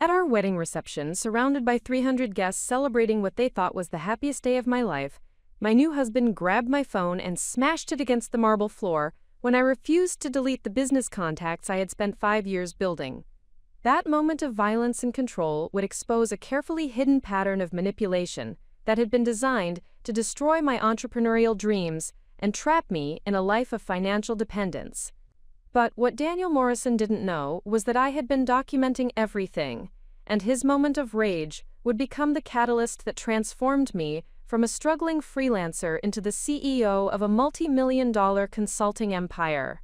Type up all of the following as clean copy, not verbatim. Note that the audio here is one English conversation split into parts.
At our wedding reception, surrounded by 300 guests celebrating what they thought was the happiest day of my life, my new husband grabbed my phone and smashed it against the marble floor when I refused to delete the business contacts I had spent 5 years building. That moment of violence and control would expose a carefully hidden pattern of manipulation that had been designed to destroy my entrepreneurial dreams and trap me in a life of financial dependence. But what Daniel Morrison didn't know was that I had been documenting everything, and his moment of rage would become the catalyst that transformed me from a struggling freelancer into the CEO of a multi-million-dollar consulting empire.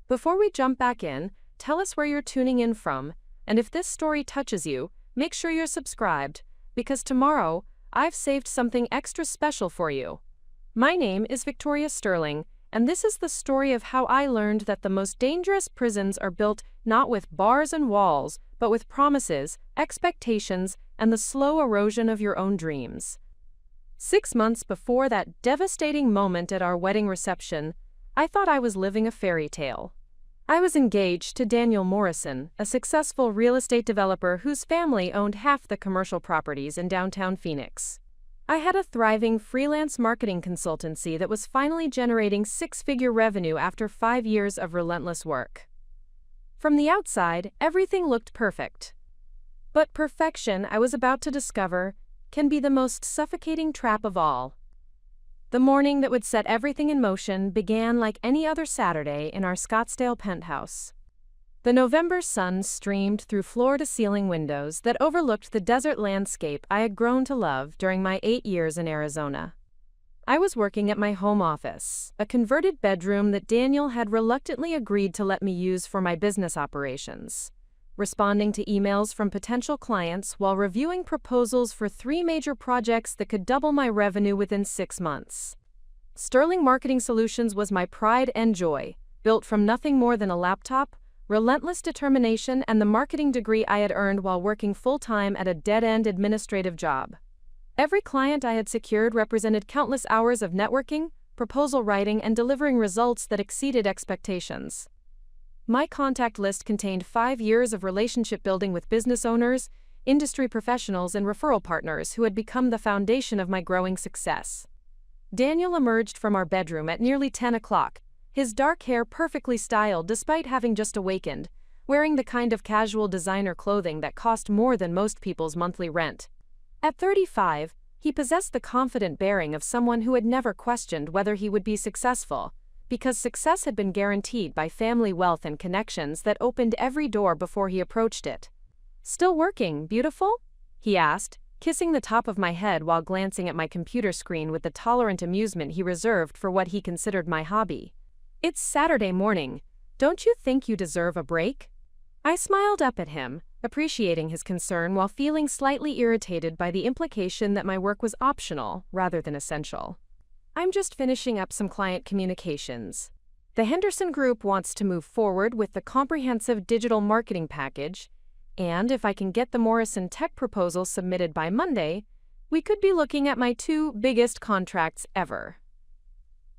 Before we jump back in, tell us where you're tuning in from, and if this story touches you, make sure you're subscribed, because tomorrow, I've saved something extra special for you. My name is Victoria Sterling, and this is the story of how I learned that the most dangerous prisons are built not with bars and walls, but with promises, expectations, and the slow erosion of your own dreams. 6 months before that devastating moment at our wedding reception, I thought I was living a fairy tale. I was engaged to Daniel Morrison, a successful real estate developer whose family owned half the commercial properties in downtown Phoenix. I had a thriving freelance marketing consultancy that was finally generating 6-figure revenue after 5 years of relentless work. From the outside, everything looked perfect. But perfection, I was about to discover, can be the most suffocating trap of all. The morning that would set everything in motion began like any other Saturday in our Scottsdale penthouse. The November sun streamed through floor-to-ceiling windows that overlooked the desert landscape I had grown to love during my 8 years in Arizona. I was working at my home office, a converted bedroom that Daniel had reluctantly agreed to let me use for my business operations, responding to emails from potential clients while reviewing proposals for 3 major projects that could double my revenue within 6 months. Sterling Marketing Solutions was my pride and joy, built from nothing more than a laptop, relentless determination, and the marketing degree I had earned while working full-time at a dead-end administrative job. Every client I had secured represented countless hours of networking, proposal writing, and delivering results that exceeded expectations. My contact list contained 5 years of relationship building with business owners, industry professionals, and referral partners who had become the foundation of my growing success. Daniel emerged from our bedroom at nearly 10 o'clock, his dark hair perfectly styled despite having just awakened, wearing the kind of casual designer clothing that cost more than most people's monthly rent. At 35, he possessed the confident bearing of someone who had never questioned whether he would be successful, because success had been guaranteed by family wealth and connections that opened every door before he approached it. "Still working, beautiful?" he asked, kissing the top of my head while glancing at my computer screen with the tolerant amusement he reserved for what he considered my hobby. "It's Saturday morning. Don't you think you deserve a break?" I smiled up at him, appreciating his concern while feeling slightly irritated by the implication that my work was optional rather than essential. "I'm just finishing up some client communications. The Henderson Group wants to move forward with the comprehensive digital marketing package, and if I can get the Morrison tech proposal submitted by Monday, we could be looking at my 2 biggest contracts ever."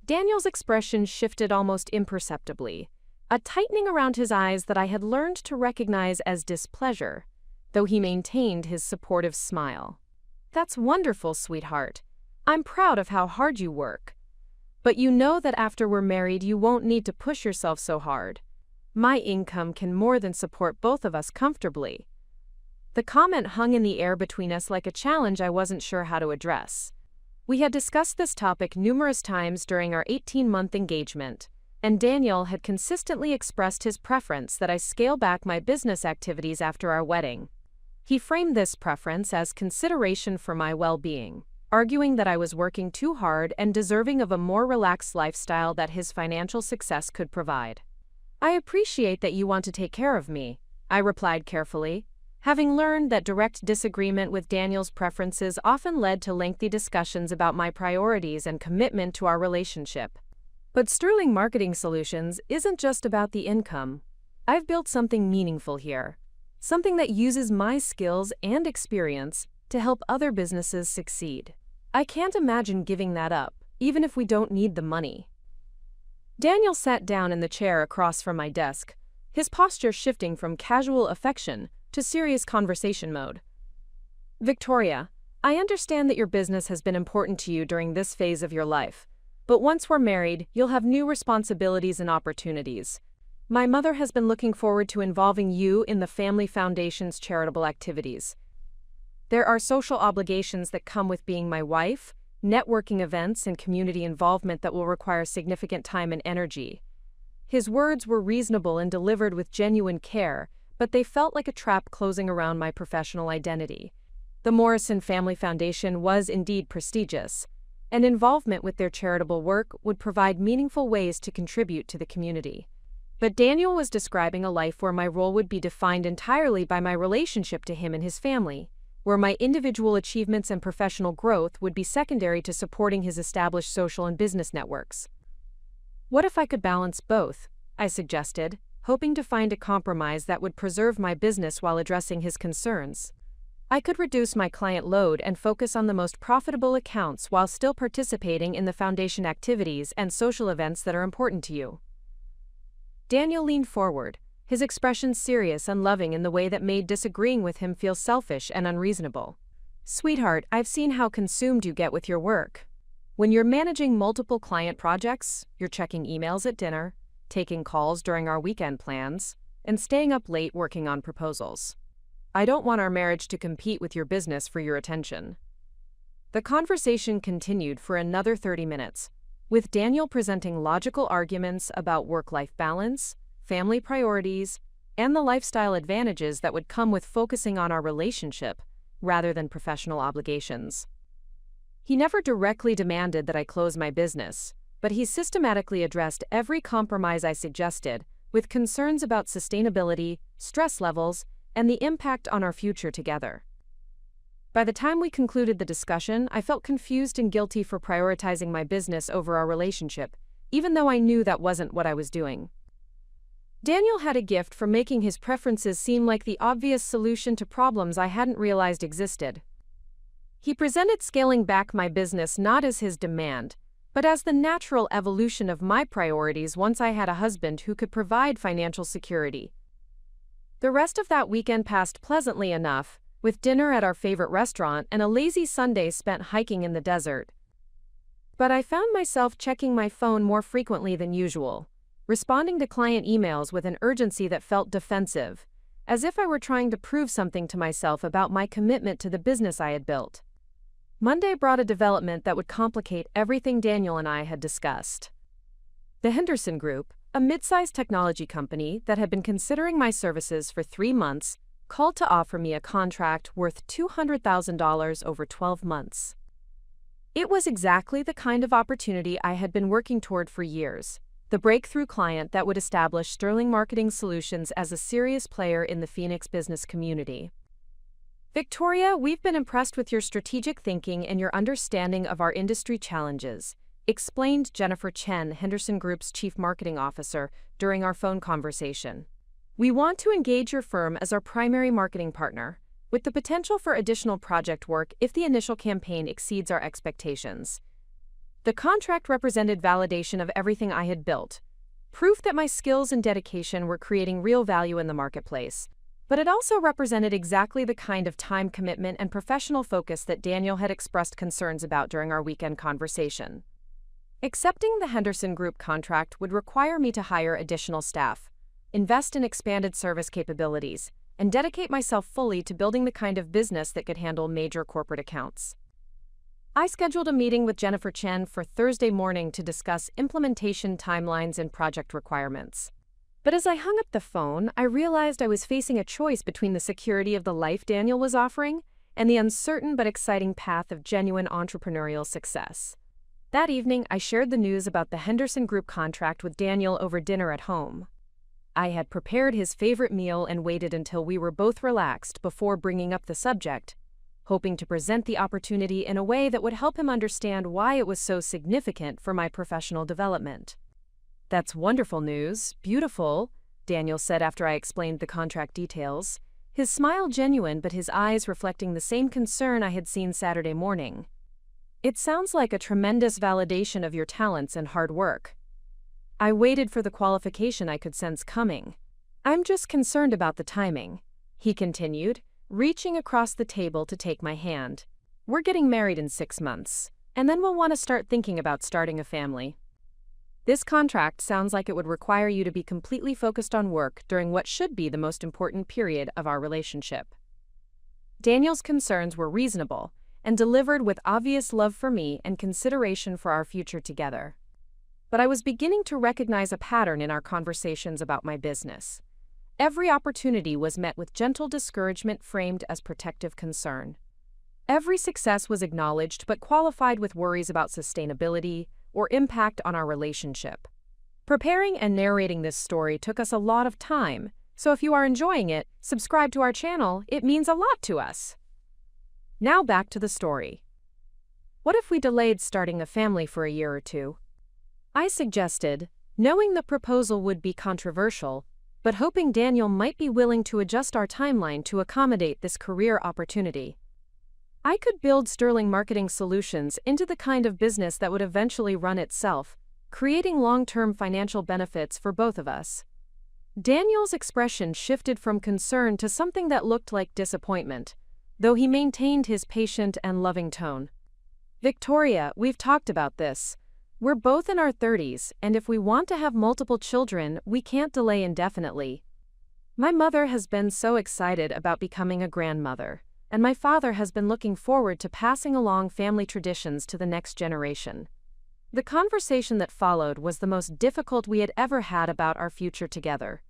Daniel's expression shifted almost imperceptibly, a tightening around his eyes that I had learned to recognize as displeasure, though he maintained his supportive smile. "That's wonderful, sweetheart. I'm proud of how hard you work. But you know that after we're married you won't need to push yourself so hard. My income can more than support both of us comfortably." The comment hung in the air between us like a challenge I wasn't sure how to address. We had discussed this topic numerous times during our 18-month engagement, and Daniel had consistently expressed his preference that I scale back my business activities after our wedding. He framed this preference as consideration for my well-being, arguing that I was working too hard and deserving of a more relaxed lifestyle that his financial success could provide. "I appreciate that you want to take care of me," I replied carefully, having learned that direct disagreement with Daniel's preferences often led to lengthy discussions about my priorities and commitment to our relationship. But Sterling Marketing Solutions isn't just about the income. I've built something meaningful here, something that uses my skills and experience to help other businesses succeed. I can't imagine giving that up, even if we don't need the money. Daniel sat down in the chair across from my desk, his posture shifting from casual affection to serious conversation mode. Victoria, I understand that your business has been important to you during this phase of your life, but once we're married, you'll have new responsibilities and opportunities. My mother has been looking forward to involving you in the Family Foundation's charitable activities. There are social obligations that come with being my wife, networking events and community involvement that will require significant time and energy. His words were reasonable and delivered with genuine care, but they felt like a trap closing around my professional identity. The Morrison Family Foundation was indeed prestigious, and involvement with their charitable work would provide meaningful ways to contribute to the community. But Daniel was describing a life where my role would be defined entirely by my relationship to him and his family, where my individual achievements and professional growth would be secondary to supporting his established social and business networks. What if I could balance both? I suggested, hoping to find a compromise that would preserve my business while addressing his concerns. I could reduce my client load and focus on the most profitable accounts while still participating in the foundation activities and social events that are important to you. Daniel leaned forward, his expression serious and loving in the way that made disagreeing with him feel selfish and unreasonable. Sweetheart, I've seen how consumed you get with your work. When you're managing multiple client projects, you're checking emails at dinner, taking calls during our weekend plans, and staying up late working on proposals. I don't want our marriage to compete with your business for your attention. The conversation continued for another 30 minutes, with Daniel presenting logical arguments about work-life balance, family priorities, and the lifestyle advantages that would come with focusing on our relationship rather than professional obligations. He never directly demanded that I close my business, but he systematically addressed every compromise I suggested, with concerns about sustainability, stress levels, and the impact on our future together. By the time we concluded the discussion, I felt confused and guilty for prioritizing my business over our relationship, even though I knew that wasn't what I was doing. Daniel had a gift for making his preferences seem like the obvious solution to problems I hadn't realized existed. He presented scaling back my business not as his demand, but as the natural evolution of my priorities once I had a husband who could provide financial security. The rest of that weekend passed pleasantly enough, with dinner at our favorite restaurant and a lazy Sunday spent hiking in the desert. But I found myself checking my phone more frequently than usual, responding to client emails with an urgency that felt defensive, as if I were trying to prove something to myself about my commitment to the business I had built. Monday brought a development that would complicate everything Daniel and I had discussed. The Henderson Group, a mid-sized technology company that had been considering my services for 3 months, called to offer me a contract worth $200,000 over 12 months. It was exactly the kind of opportunity I had been working toward for years, the breakthrough client that would establish Sterling Marketing Solutions as a serious player in the Phoenix business community. Victoria, we've been impressed with your strategic thinking and your understanding of our industry challenges, explained Jennifer Chen, Henderson Group's Chief Marketing Officer, during our phone conversation. We want to engage your firm as our primary marketing partner, with the potential for additional project work if the initial campaign exceeds our expectations. The contract represented validation of everything I had built, proof that my skills and dedication were creating real value in the marketplace, but it also represented exactly the kind of time commitment and professional focus that Daniel had expressed concerns about during our weekend conversation. Accepting the Henderson Group contract would require me to hire additional staff, invest in expanded service capabilities, and dedicate myself fully to building the kind of business that could handle major corporate accounts. I scheduled a meeting with Jennifer Chen for Thursday morning to discuss implementation timelines and project requirements. But as I hung up the phone, I realized I was facing a choice between the security of the life Daniel was offering and the uncertain but exciting path of genuine entrepreneurial success. That evening, I shared the news about the Henderson Group contract with Daniel over dinner at home. I had prepared his favorite meal and waited until we were both relaxed before bringing up the subject, hoping to present the opportunity in a way that would help him understand why it was so significant for my professional development. That's wonderful news, beautiful, Daniel said after I explained the contract details, his smile genuine but his eyes reflecting the same concern I had seen Saturday morning. It sounds like a tremendous validation of your talents and hard work. I waited for the qualification I could sense coming. I'm just concerned about the timing. he continued, reaching across the table to take my hand. "We're getting married in 6 months, and then we'll want to start thinking about starting a family. This contract sounds like it would require you to be completely focused on work during what should be the most important period of our relationship." Daniel's concerns were reasonable and delivered with obvious love for me and consideration for our future together. But I was beginning to recognize a pattern in our conversations about my business. Every opportunity was met with gentle discouragement framed as protective concern. Every success was acknowledged but qualified with worries about sustainability or impact on our relationship. Preparing and narrating this story took us a lot of time, so if you are enjoying it, subscribe to our channel, it means a lot to us. Now back to the story. What if we delayed starting a family for a year or two? I suggested, knowing the proposal would be controversial, but hoping Daniel might be willing to adjust our timeline to accommodate this career opportunity. I could build Sterling Marketing Solutions into the kind of business that would eventually run itself, creating long-term financial benefits for both of us. Daniel's expression shifted from concern to something that looked like disappointment, though he maintained his patient and loving tone. "Victoria, we've talked about this. We're both in our 30s, and if we want to have multiple children, we can't delay indefinitely. My mother has been so excited about becoming a grandmother, and my father has been looking forward to passing along family traditions to the next generation." The conversation that followed was the most difficult we had ever had about our future together.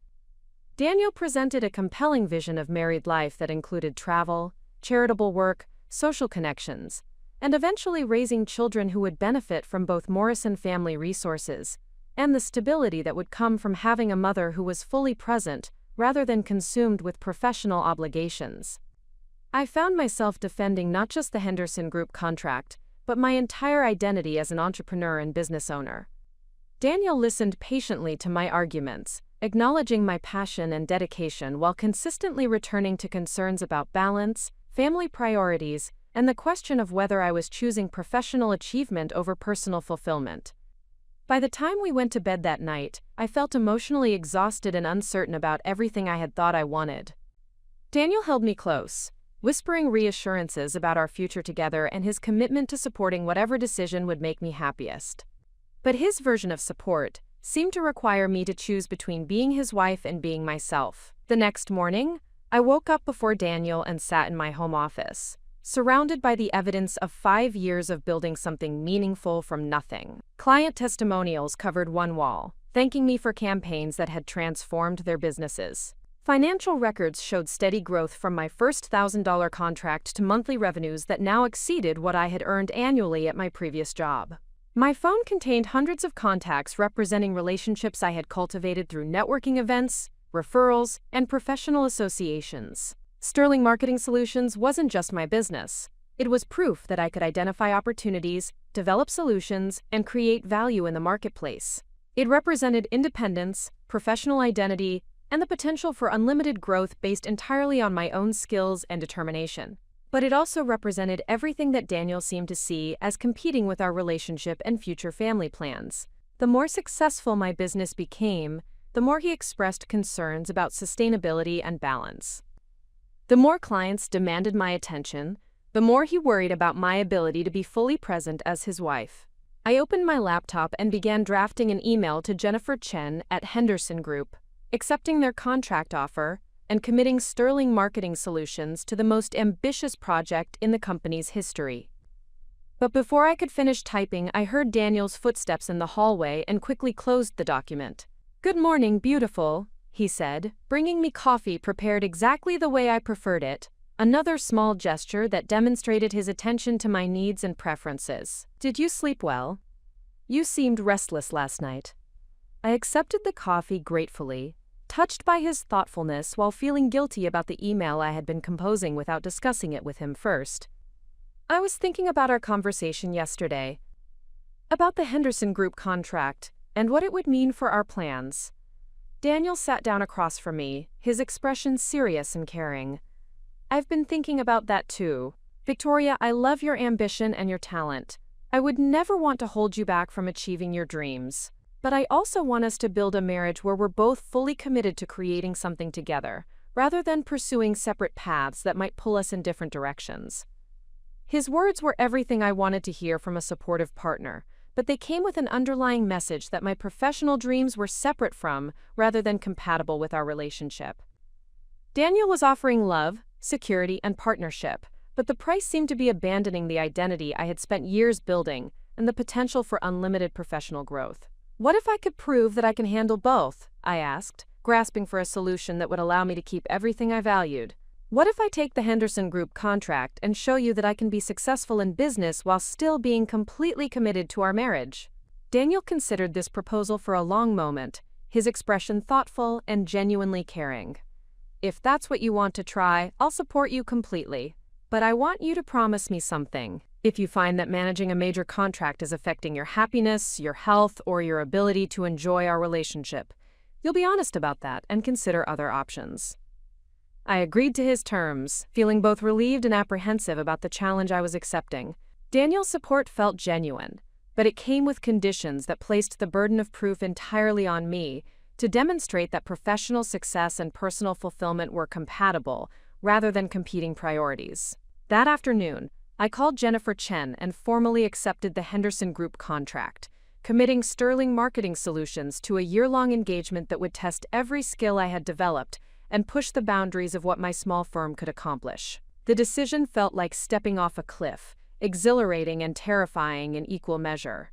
Daniel presented a compelling vision of married life that included travel, charitable work, social connections, and eventually raising children who would benefit from both Morrison family resources and the stability that would come from having a mother who was fully present rather than consumed with professional obligations. I found myself defending not just the Henderson Group contract, but my entire identity as an entrepreneur and business owner. Daniel listened patiently to my arguments, acknowledging my passion and dedication while consistently returning to concerns about balance, family priorities, and the question of whether I was choosing professional achievement over personal fulfillment. By the time we went to bed that night, I felt emotionally exhausted and uncertain about everything I had thought I wanted. Daniel held me close, whispering reassurances about our future together and his commitment to supporting whatever decision would make me happiest. But his version of support seemed to require me to choose between being his wife and being myself. The next morning, I woke up before Daniel and sat in my home office, surrounded by the evidence of 5 years of building something meaningful from nothing. Client testimonials covered one wall, thanking me for campaigns that had transformed their businesses. Financial records showed steady growth from my first $1,000 contract to monthly revenues that now exceeded what I had earned annually at my previous job. My phone contained hundreds of contacts representing relationships I had cultivated through networking events, referrals, and professional associations. Sterling Marketing Solutions wasn't just my business. It was proof that I could identify opportunities, develop solutions, and create value in the marketplace. It represented independence, professional identity, and the potential for unlimited growth based entirely on my own skills and determination. But it also represented everything that Daniel seemed to see as competing with our relationship and future family plans. The more successful my business became, the more he expressed concerns about sustainability and balance. The more clients demanded my attention, the more he worried about my ability to be fully present as his wife. I opened my laptop and began drafting an email to Jennifer Chen at Henderson Group, accepting their contract offer and committing Sterling Marketing Solutions to the most ambitious project in the company's history. But before I could finish typing, I heard Daniel's footsteps in the hallway and quickly closed the document. "Good morning, beautiful," he said, bringing me coffee prepared exactly the way I preferred it, another small gesture that demonstrated his attention to my needs and preferences. "Did you sleep well? You seemed restless last night." I accepted the coffee gratefully, touched by his thoughtfulness while feeling guilty about the email I had been composing without discussing it with him first. "I was thinking about our conversation yesterday, about the Henderson Group contract, and what it would mean for our plans." Daniel sat down across from me, his expression serious and caring. "I've been thinking about that too. Victoria, I love your ambition and your talent. I would never want to hold you back from achieving your dreams. But I also want us to build a marriage where we're both fully committed to creating something together, rather than pursuing separate paths that might pull us in different directions. His words were everything I wanted to hear from a supportive partner, but they came with an underlying message that my professional dreams were separate from, rather than compatible with our relationship. Daniel was offering love, security, and partnership, but the price seemed to be abandoning the identity I had spent years building and the potential for unlimited professional growth. What if I could prove that I can handle both? I asked, grasping for a solution that would allow me to keep everything I valued. What if I take the Henderson Group contract and show you that I can be successful in business while still being completely committed to our marriage? Daniel considered this proposal for a long moment, his expression thoughtful and genuinely caring. If that's what you want to try, I'll support you completely. But I want you to promise me something. If you find that managing a major contract is affecting your happiness, your health, or your ability to enjoy our relationship, you'll be honest about that and consider other options. I agreed to his terms, feeling both relieved and apprehensive about the challenge I was accepting. Daniel's support felt genuine, but it came with conditions that placed the burden of proof entirely on me to demonstrate that professional success and personal fulfillment were compatible, rather than competing priorities. That afternoon, I called Jennifer Chen and formally accepted the Henderson Group contract, committing Sterling Marketing Solutions to a year-long engagement that would test every skill I had developed and push the boundaries of what my small firm could accomplish. The decision felt like stepping off a cliff, exhilarating and terrifying in equal measure.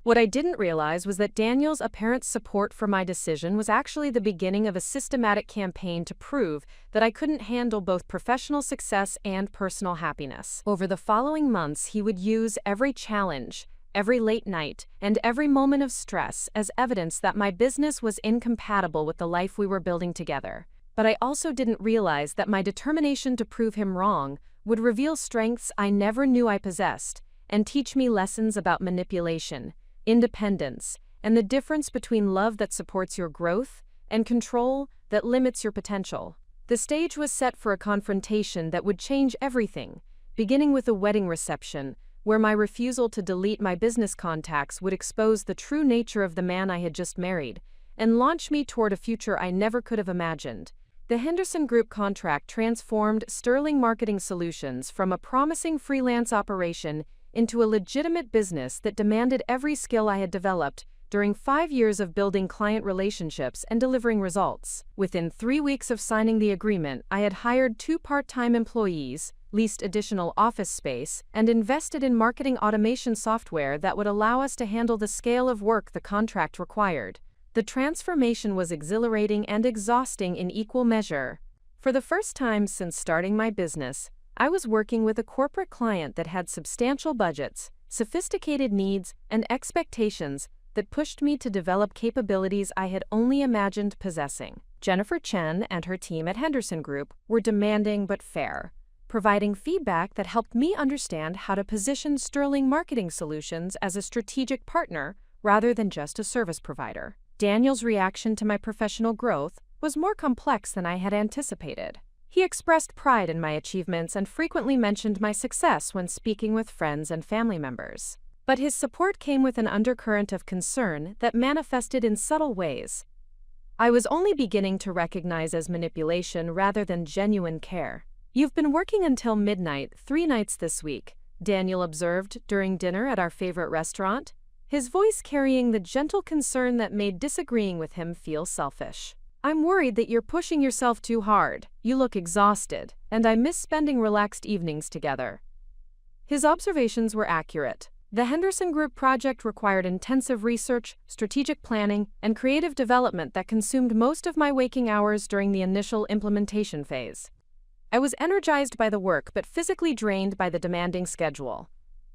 What I didn't realize was that Daniel's apparent support for my decision was actually the beginning of a systematic campaign to prove that I couldn't handle both professional success and personal happiness. Over the following months, he would use every challenge, every late night, and every moment of stress as evidence that my business was incompatible with the life we were building together. But I also didn't realize that my determination to prove him wrong would reveal strengths I never knew I possessed and teach me lessons about manipulation, independence, and the difference between love that supports your growth and control that limits your potential. The stage was set for a confrontation that would change everything, beginning with a wedding reception, where my refusal to delete my business contacts would expose the true nature of the man I had just married and launch me toward a future I never could have imagined. The Henderson Group contract transformed Sterling Marketing Solutions from a promising freelance operation into a legitimate business that demanded every skill I had developed during 5 years of building client relationships and delivering results. Within 3 weeks of signing the agreement, I had hired 2 part-time employees, leased additional office space, and invested in marketing automation software that would allow us to handle the scale of work the contract required. The transformation was exhilarating and exhausting in equal measure. For the first time since starting my business, I was working with a corporate client that had substantial budgets, sophisticated needs, and expectations that pushed me to develop capabilities I had only imagined possessing. Jennifer Chen and her team at Henderson Group were demanding but fair, providing feedback that helped me understand how to position Sterling Marketing Solutions as a strategic partner rather than just a service provider. Daniel's reaction to my professional growth was more complex than I had anticipated. He expressed pride in my achievements and frequently mentioned my success when speaking with friends and family members. But his support came with an undercurrent of concern that manifested in subtle ways. I was only beginning to recognize as manipulation rather than genuine care. "You've been working until midnight 3 nights this week," Daniel observed during dinner at our favorite restaurant, his voice carrying the gentle concern that made disagreeing with him feel selfish. "I'm worried that you're pushing yourself too hard. You look exhausted, and I miss spending relaxed evenings together." His observations were accurate. The Henderson Group project required intensive research, strategic planning, and creative development that consumed most of my waking hours during the initial implementation phase. I was energized by the work but physically drained by the demanding schedule.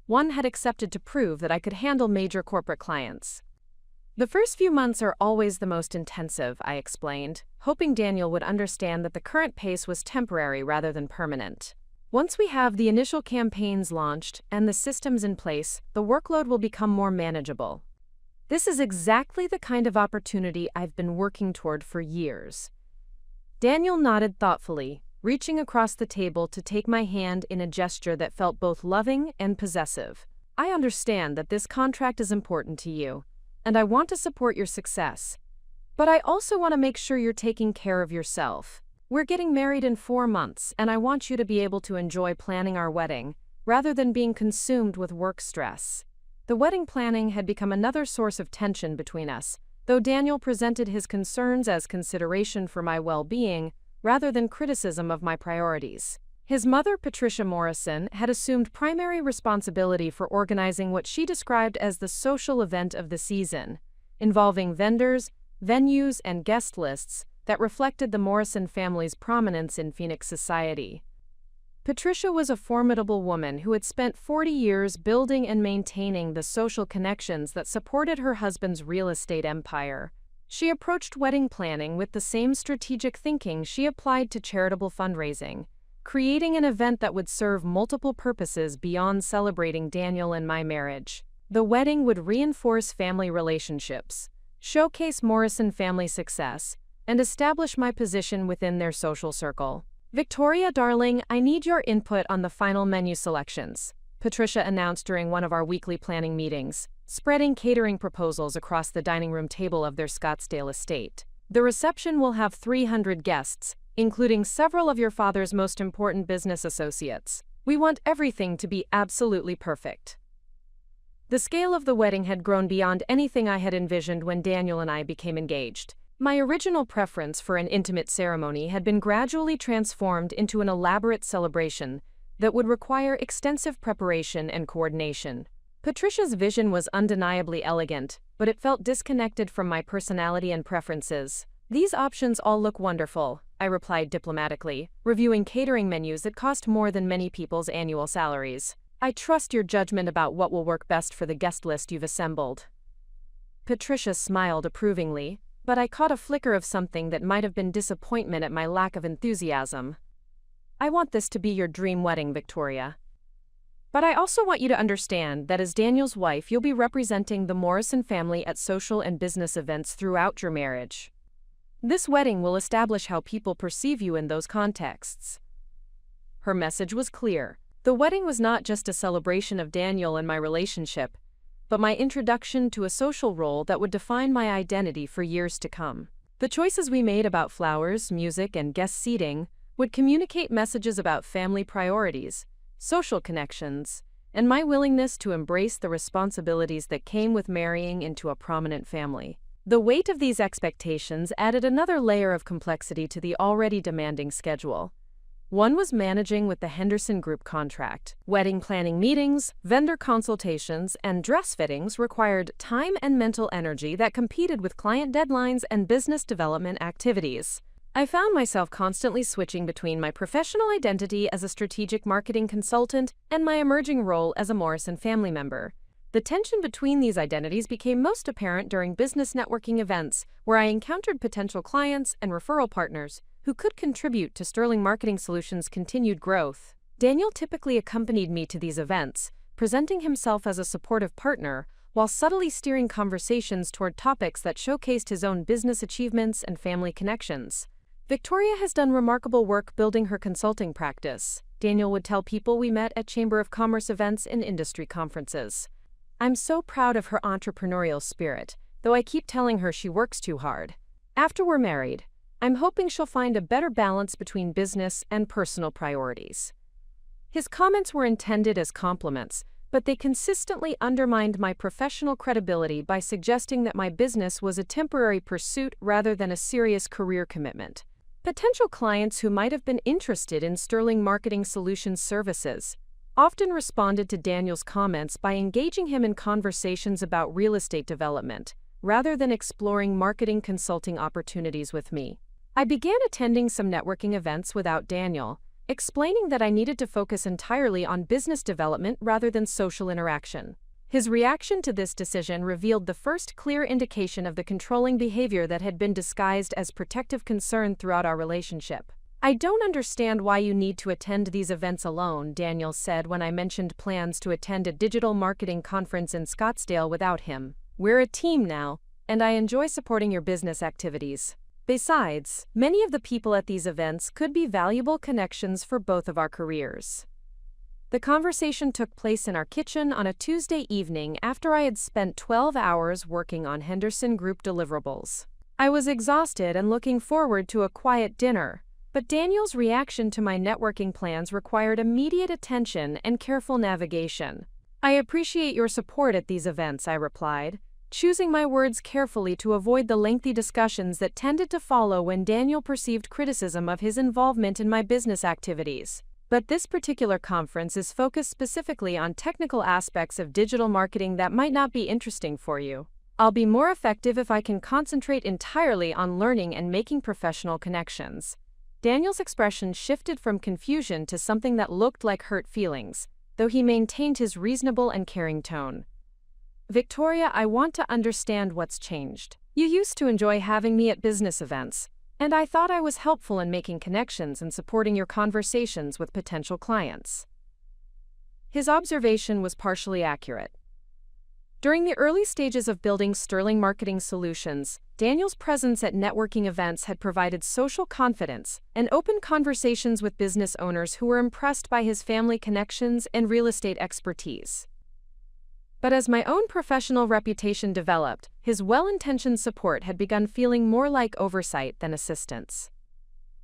One had accepted to prove that I could handle major corporate clients. "The first few months are always the most intensive," I explained, hoping Daniel would understand that the current pace was temporary rather than permanent. "Once we have the initial campaigns launched and the systems in place, the workload will become more manageable." This is exactly the kind of opportunity I've been working toward for years. Daniel nodded thoughtfully, reaching across the table to take my hand in a gesture that felt both loving and possessive. "I understand that this contract is important to you, and I want to support your success. But I also want to make sure you're taking care of yourself. We're getting married in 4 months, and I want you to be able to enjoy planning our wedding, rather than being consumed with work stress. The wedding planning had become another source of tension between us, though Daniel presented his concerns as consideration for my well-being, rather than criticism of my priorities. His mother, Patricia Morrison, had assumed primary responsibility for organizing what she described as the social event of the season, involving vendors, venues, and guest lists that reflected the Morrison family's prominence in Phoenix society. Patricia was a formidable woman who had spent 40 years building and maintaining the social connections that supported her husband's real estate empire. She approached wedding planning with the same strategic thinking she applied to charitable fundraising, creating an event that would serve multiple purposes beyond celebrating Daniel and my marriage. The wedding would reinforce family relationships, showcase Morrison family success, and establish my position within their social circle. "Victoria, darling, I need your input on the final menu selections," Patricia announced during one of our weekly planning meetings, spreading catering proposals across the dining room table of their Scottsdale estate. "The reception will have 300 guests, including several of your father's most important business associates. We want everything to be absolutely perfect." The scale of the wedding had grown beyond anything I had envisioned when Daniel and I became engaged. My original preference for an intimate ceremony had been gradually transformed into an elaborate celebration that would require extensive preparation and coordination. Patricia's vision was undeniably elegant, but it felt disconnected from my personality and preferences. "These options all look wonderful," I replied diplomatically, reviewing catering menus that cost more than many people's annual salaries. "I trust your judgment about what will work best for the guest list you've assembled." Patricia smiled approvingly, but I caught a flicker of something that might have been disappointment at my lack of enthusiasm. "I want this to be your dream wedding, Victoria. But I also want you to understand that as Daniel's wife, you'll be representing the Morrison family at social and business events throughout your marriage. This wedding will establish how people perceive you in those contexts." Her message was clear. The wedding was not just a celebration of Daniel and my relationship, but my introduction to a social role that would define my identity for years to come. The choices we made about flowers, music, and guest seating would communicate messages about family priorities, social connections, and my willingness to embrace the responsibilities that came with marrying into a prominent family. The weight of these expectations added another layer of complexity to the already demanding schedule. One was managing with the Henderson Group contract. Wedding planning meetings, vendor consultations, and dress fittings required time and mental energy that competed with client deadlines and business development activities. I found myself constantly switching between my professional identity as a strategic marketing consultant and my emerging role as a Morrison family member. The tension between these identities became most apparent during business networking events, where I encountered potential clients and referral partners who could contribute to Sterling Marketing Solutions' continued growth. Daniel typically accompanied me to these events, presenting himself as a supportive partner, while subtly steering conversations toward topics that showcased his own business achievements and family connections. "Victoria has done remarkable work building her consulting practice," Daniel would tell people we met at Chamber of Commerce events and industry conferences. "I'm so proud of her entrepreneurial spirit, though I keep telling her she works too hard. After we're married, I'm hoping she'll find a better balance between business and personal priorities." His comments were intended as compliments, but they consistently undermined my professional credibility by suggesting that my business was a temporary pursuit rather than a serious career commitment. Potential clients who might have been interested in Sterling Marketing Solutions services often responded to Daniel's comments by engaging him in conversations about real estate development, rather than exploring marketing consulting opportunities with me. I began attending some networking events without Daniel, explaining that I needed to focus entirely on business development rather than social interaction. His reaction to this decision revealed the first clear indication of the controlling behavior that had been disguised as protective concern throughout our relationship. "I don't understand why you need to attend these events alone," Daniel said when I mentioned plans to attend a digital marketing conference in Scottsdale without him. "We're a team now, and I enjoy supporting your business activities. Besides, many of the people at these events could be valuable connections for both of our careers." The conversation took place in our kitchen on a Tuesday evening after I had spent 12 hours working on Henderson Group deliverables. I was exhausted and looking forward to a quiet dinner, But Daniel's reaction to my networking plans required immediate attention and careful navigation. "I appreciate your support at these events," I replied, choosing my words carefully to avoid the lengthy discussions that tended to follow when Daniel perceived criticism of his involvement in my business activities. "But this particular conference is focused specifically on technical aspects of digital marketing that might not be interesting for you. I'll be more effective if I can concentrate entirely on learning and making professional connections." Daniel's expression shifted from confusion to something that looked like hurt feelings, though he maintained his reasonable and caring tone. "Victoria, I want to understand what's changed. You used to enjoy having me at business events, and I thought I was helpful in making connections and supporting your conversations with potential clients." His observation was partially accurate. During the early stages of building Sterling Marketing Solutions, Daniel's presence at networking events had provided social confidence and open conversations with business owners who were impressed by his family connections and real estate expertise. But as my own professional reputation developed, his well-intentioned support had begun feeling more like oversight than assistance.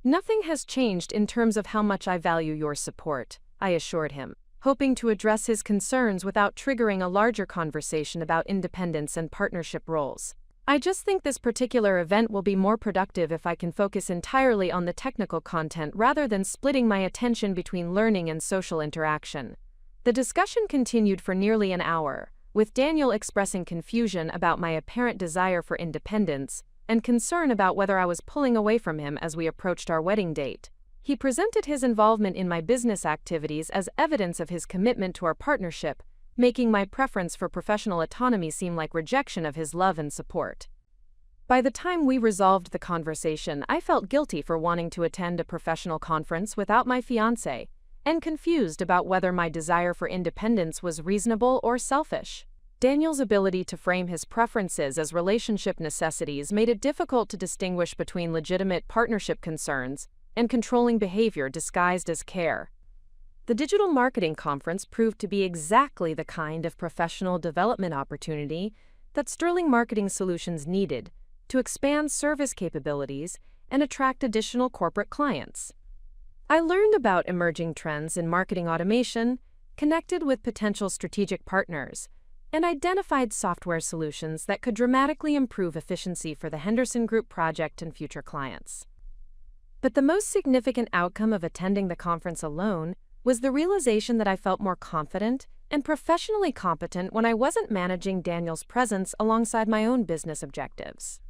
"Nothing has changed in terms of how much I value your support," I assured him, hoping to address his concerns without triggering a larger conversation about independence and partnership roles. "I just think this particular event will be more productive if I can focus entirely on the technical content rather than splitting my attention between learning and social interaction." The discussion continued for nearly an hour, with Daniel expressing confusion about my apparent desire for independence and concern about whether I was pulling away from him as we approached our wedding date. He presented his involvement in my business activities as evidence of his commitment to our partnership, making my preference for professional autonomy seem like rejection of his love and support. By the time we resolved the conversation, I felt guilty for wanting to attend a professional conference without my fiancé, and confused about whether my desire for independence was reasonable or selfish. Daniel's ability to frame his preferences as relationship necessities made it difficult to distinguish between legitimate partnership concerns and controlling behavior disguised as care. The Digital Marketing Conference proved to be exactly the kind of professional development opportunity that Sterling Marketing Solutions needed to expand service capabilities and attract additional corporate clients. I learned about emerging trends in marketing automation, connected with potential strategic partners, and identified software solutions that could dramatically improve efficiency for the Henderson Group project and future clients. But the most significant outcome of attending the conference alone was the realization that I felt more confident and professionally competent when I wasn't managing Daniel's presence alongside my own business objectives.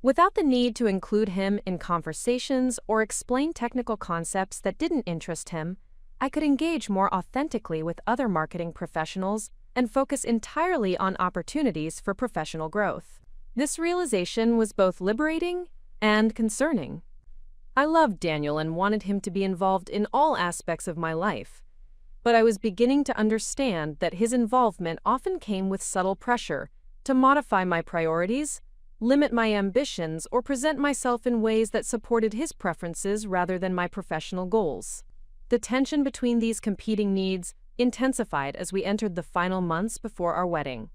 Without the need to include him in conversations or explain technical concepts that didn't interest him, I could engage more authentically with other marketing professionals and focus entirely on opportunities for professional growth. This realization was both liberating and concerning. I loved Daniel and wanted him to be involved in all aspects of my life, but I was beginning to understand that his involvement often came with subtle pressure to modify my priorities, limit my ambitions, or present myself in ways that supported his preferences rather than my professional goals. The tension between these competing needs intensified as we entered the final months before our wedding.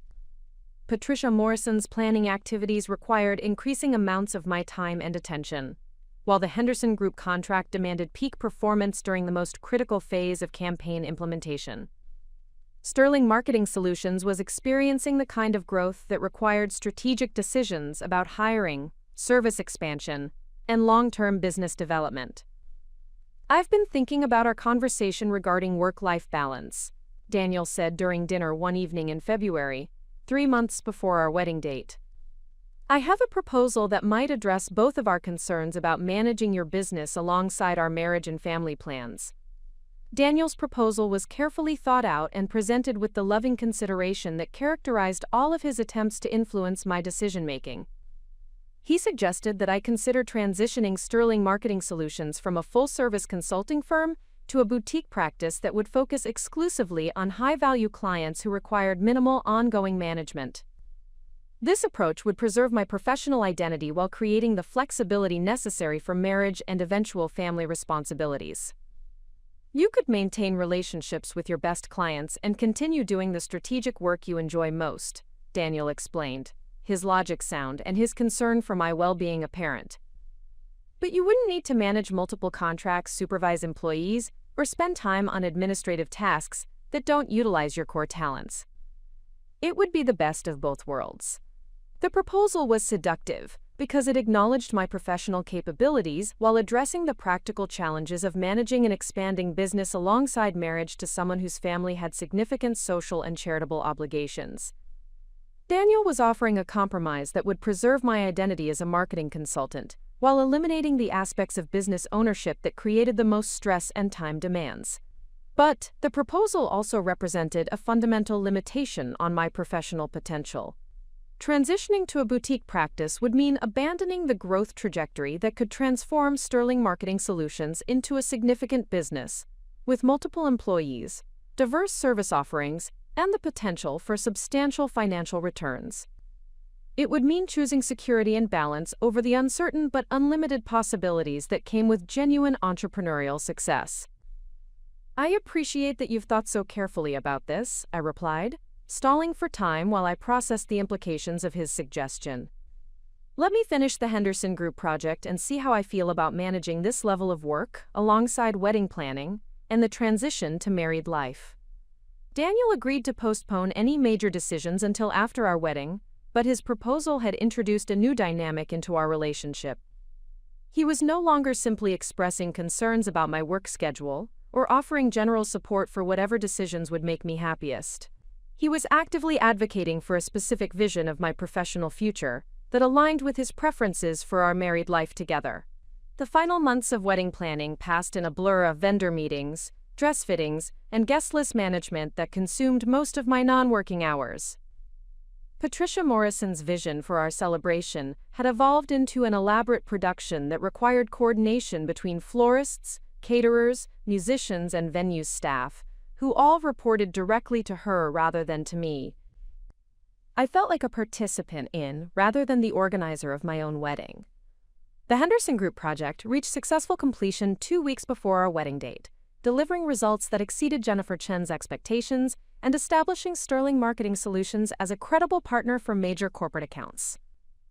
Patricia Morrison's planning activities required increasing amounts of my time and attention, while the Henderson Group contract demanded peak performance during the most critical phase of campaign implementation. Sterling Marketing Solutions was experiencing the kind of growth that required strategic decisions about hiring, service expansion, and long-term business development. "I've been thinking about our conversation regarding work-life balance," Daniel said during dinner one evening in February, 3 months before our wedding date. "I have a proposal that might address both of our concerns about managing your business alongside our marriage and family plans." Daniel's proposal was carefully thought out and presented with the loving consideration that characterized all of his attempts to influence my decision-making. He suggested that I consider transitioning Sterling Marketing Solutions from a full-service consulting firm to a boutique practice that would focus exclusively on high-value clients who required minimal ongoing management. This approach would preserve my professional identity while creating the flexibility necessary for marriage and eventual family responsibilities. "You could maintain relationships with your best clients and continue doing the strategic work you enjoy most," Daniel explained, his logic sound and his concern for my well-being apparent. But you wouldn't need to manage multiple contracts, supervise employees, or spend time on administrative tasks that don't utilize your core talents. It would be the best of both worlds. The proposal was seductive because it acknowledged my professional capabilities while addressing the practical challenges of managing an expanding business alongside marriage to someone whose family had significant social and charitable obligations. Daniel was offering a compromise that would preserve my identity as a marketing consultant, while eliminating the aspects of business ownership that created the most stress and time demands. But the proposal also represented a fundamental limitation on my professional potential. Transitioning to a boutique practice would mean abandoning the growth trajectory that could transform Sterling Marketing Solutions into a significant business, with multiple employees, diverse service offerings, and the potential for substantial financial returns. It would mean choosing security and balance over the uncertain but unlimited possibilities that came with genuine entrepreneurial success. "I appreciate that you've thought so carefully about this," I replied, stalling for time while I processed the implications of his suggestion. "Let me finish the Henderson Group project and see how I feel about managing this level of work alongside wedding planning and the transition to married life." Daniel agreed to postpone any major decisions until after our wedding, but his proposal had introduced a new dynamic into our relationship. He was no longer simply expressing concerns about my work schedule or offering general support for whatever decisions would make me happiest. He was actively advocating for a specific vision of my professional future that aligned with his preferences for our married life together. The final months of wedding planning passed in a blur of vendor meetings, dress fittings, and guest list management that consumed most of my non-working hours. Patricia Morrison's vision for our celebration had evolved into an elaborate production that required coordination between florists, caterers, musicians, and venue staff, who all reported directly to her rather than to me. I felt like a participant in, rather than the organizer of my own wedding. The Henderson Group project reached successful completion 2 weeks before our wedding date, delivering results that exceeded Jennifer Chen's expectations and establishing Sterling Marketing Solutions as a credible partner for major corporate accounts.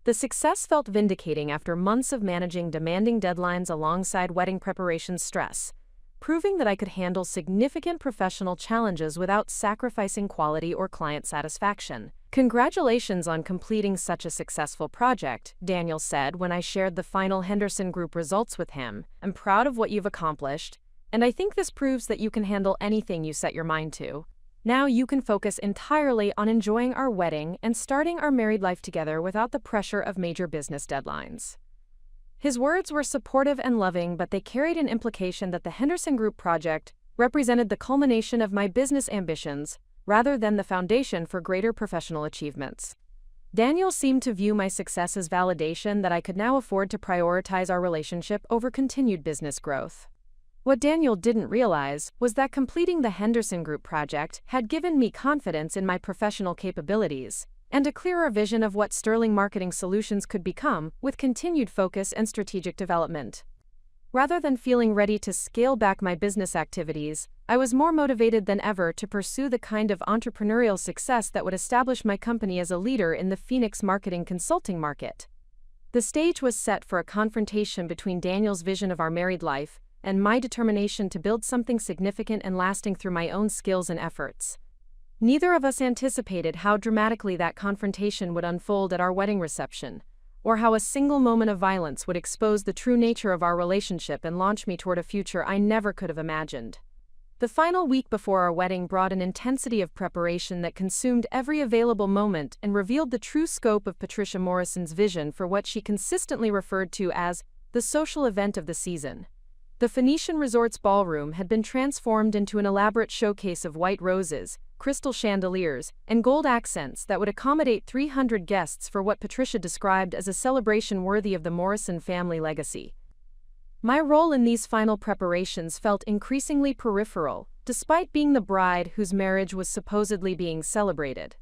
The success felt vindicating after months of managing demanding deadlines alongside wedding preparation stress, proving that I could handle significant professional challenges without sacrificing quality or client satisfaction. "Congratulations on completing such a successful project," Daniel said when I shared the final Henderson Group results with him. "I'm proud of what you've accomplished, and I think this proves that you can handle anything you set your mind to. Now you can focus entirely on enjoying our wedding and starting our married life together without the pressure of major business deadlines." His words were supportive and loving, but they carried an implication that the Henderson Group project represented the culmination of my business ambitions rather than the foundation for greater professional achievements. Daniel seemed to view my success as validation that I could now afford to prioritize our relationship over continued business growth. What Daniel didn't realize was that completing the Henderson Group project had given me confidence in my professional capabilities and a clearer vision of what Sterling Marketing Solutions could become with continued focus and strategic development. Rather than feeling ready to scale back my business activities, I was more motivated than ever to pursue the kind of entrepreneurial success that would establish my company as a leader in the Phoenix marketing consulting market. The stage was set for a confrontation between Daniel's vision of our married life and my determination to build something significant and lasting through my own skills and efforts. Neither of us anticipated how dramatically that confrontation would unfold at our wedding reception, or how a single moment of violence would expose the true nature of our relationship and launch me toward a future I never could have imagined. The final week before our wedding brought an intensity of preparation that consumed every available moment and revealed the true scope of Patricia Morrison's vision for what she consistently referred to as the social event of the season. The Phoenician Resort's ballroom had been transformed into an elaborate showcase of white roses, crystal chandeliers, and gold accents that would accommodate 300 guests for what Patricia described as a celebration worthy of the Morrison family legacy. My role in these final preparations felt increasingly peripheral, despite being the bride whose marriage was supposedly being celebrated.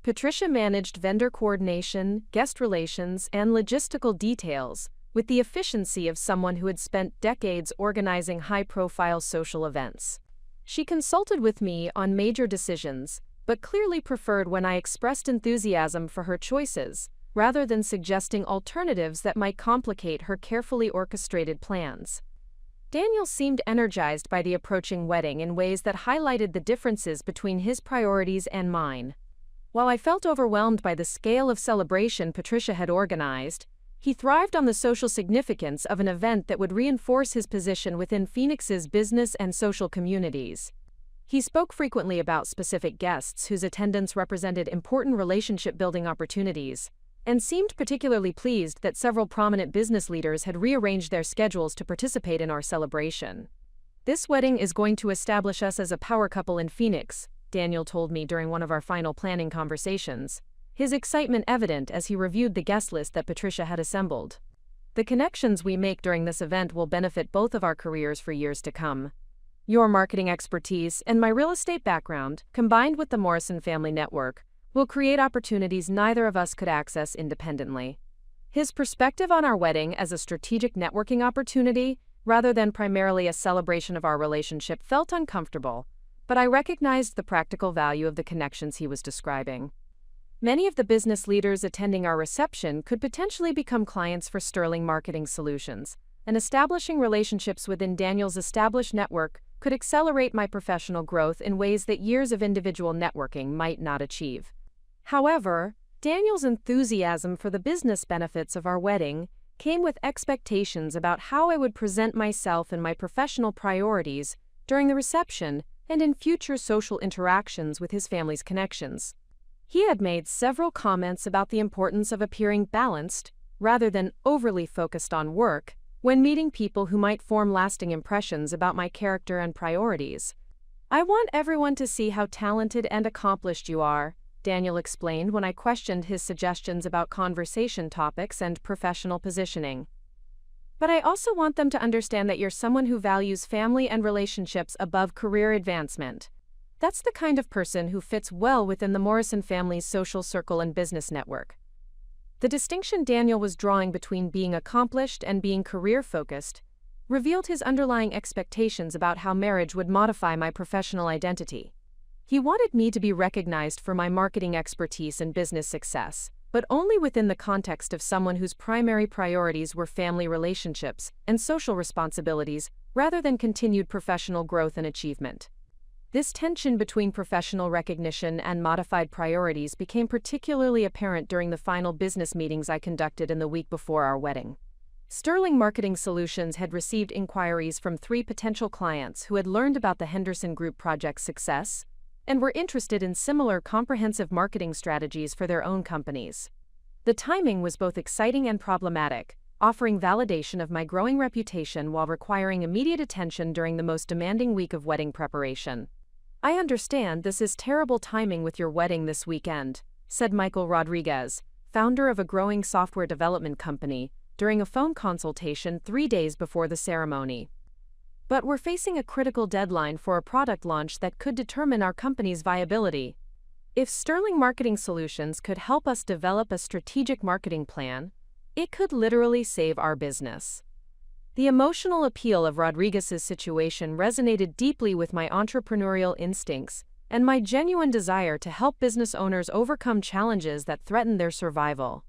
Patricia managed vendor coordination, guest relations, and logistical details, with the efficiency of someone who had spent decades organizing high-profile social events. She consulted with me on major decisions, but clearly preferred when I expressed enthusiasm for her choices, rather than suggesting alternatives that might complicate her carefully orchestrated plans. Daniel seemed energized by the approaching wedding in ways that highlighted the differences between his priorities and mine. While I felt overwhelmed by the scale of celebration Patricia had organized, he thrived on the social significance of an event that would reinforce his position within Phoenix's business and social communities. He spoke frequently about specific guests whose attendance represented important relationship-building opportunities, and seemed particularly pleased that several prominent business leaders had rearranged their schedules to participate in our celebration. "This wedding is going to establish us as a power couple in Phoenix," Daniel told me during one of our final planning conversations, his excitement evident as he reviewed the guest list that Patricia had assembled. "The connections we make during this event will benefit both of our careers for years to come. Your marketing expertise and my real estate background, combined with the Morrison family network, will create opportunities neither of us could access independently." His perspective on our wedding as a strategic networking opportunity, rather than primarily a celebration of our relationship, felt uncomfortable, but I recognized the practical value of the connections he was describing. Many of the business leaders attending our reception could potentially become clients for Sterling Marketing Solutions, and establishing relationships within Daniel's established network could accelerate my professional growth in ways that years of individual networking might not achieve. However, Daniel's enthusiasm for the business benefits of our wedding came with expectations about how I would present myself and my professional priorities during the reception and in future social interactions with his family's connections. He had made several comments about the importance of appearing balanced, rather than overly focused on work, when meeting people who might form lasting impressions about my character and priorities. "I want everyone to see how talented and accomplished you are," Daniel explained when I questioned his suggestions about conversation topics and professional positioning. "But I also want them to understand that you're someone who values family and relationships above career advancement. That's the kind of person who fits well within the Morrison family's social circle and business network." The distinction Daniel was drawing between being accomplished and being career-focused revealed his underlying expectations about how marriage would modify my professional identity. He wanted me to be recognized for my marketing expertise and business success, but only within the context of someone whose primary priorities were family relationships and social responsibilities rather than continued professional growth and achievement. This tension between professional recognition and modified priorities became particularly apparent during the final business meetings I conducted in the week before our wedding. Sterling Marketing Solutions had received inquiries from 3 potential clients who had learned about the Henderson Group project's success and were interested in similar comprehensive marketing strategies for their own companies. The timing was both exciting and problematic, offering validation of my growing reputation while requiring immediate attention during the most demanding week of wedding preparation. "I understand this is terrible timing with your wedding this weekend," said Michael Rodriguez, founder of a growing software development company, during a phone consultation 3 days before the ceremony. "But we're facing a critical deadline for a product launch that could determine our company's viability. If Sterling Marketing Solutions could help us develop a strategic marketing plan, it could literally save our business." The emotional appeal of Rodriguez's situation resonated deeply with my entrepreneurial instincts and my genuine desire to help business owners overcome challenges that threaten their survival.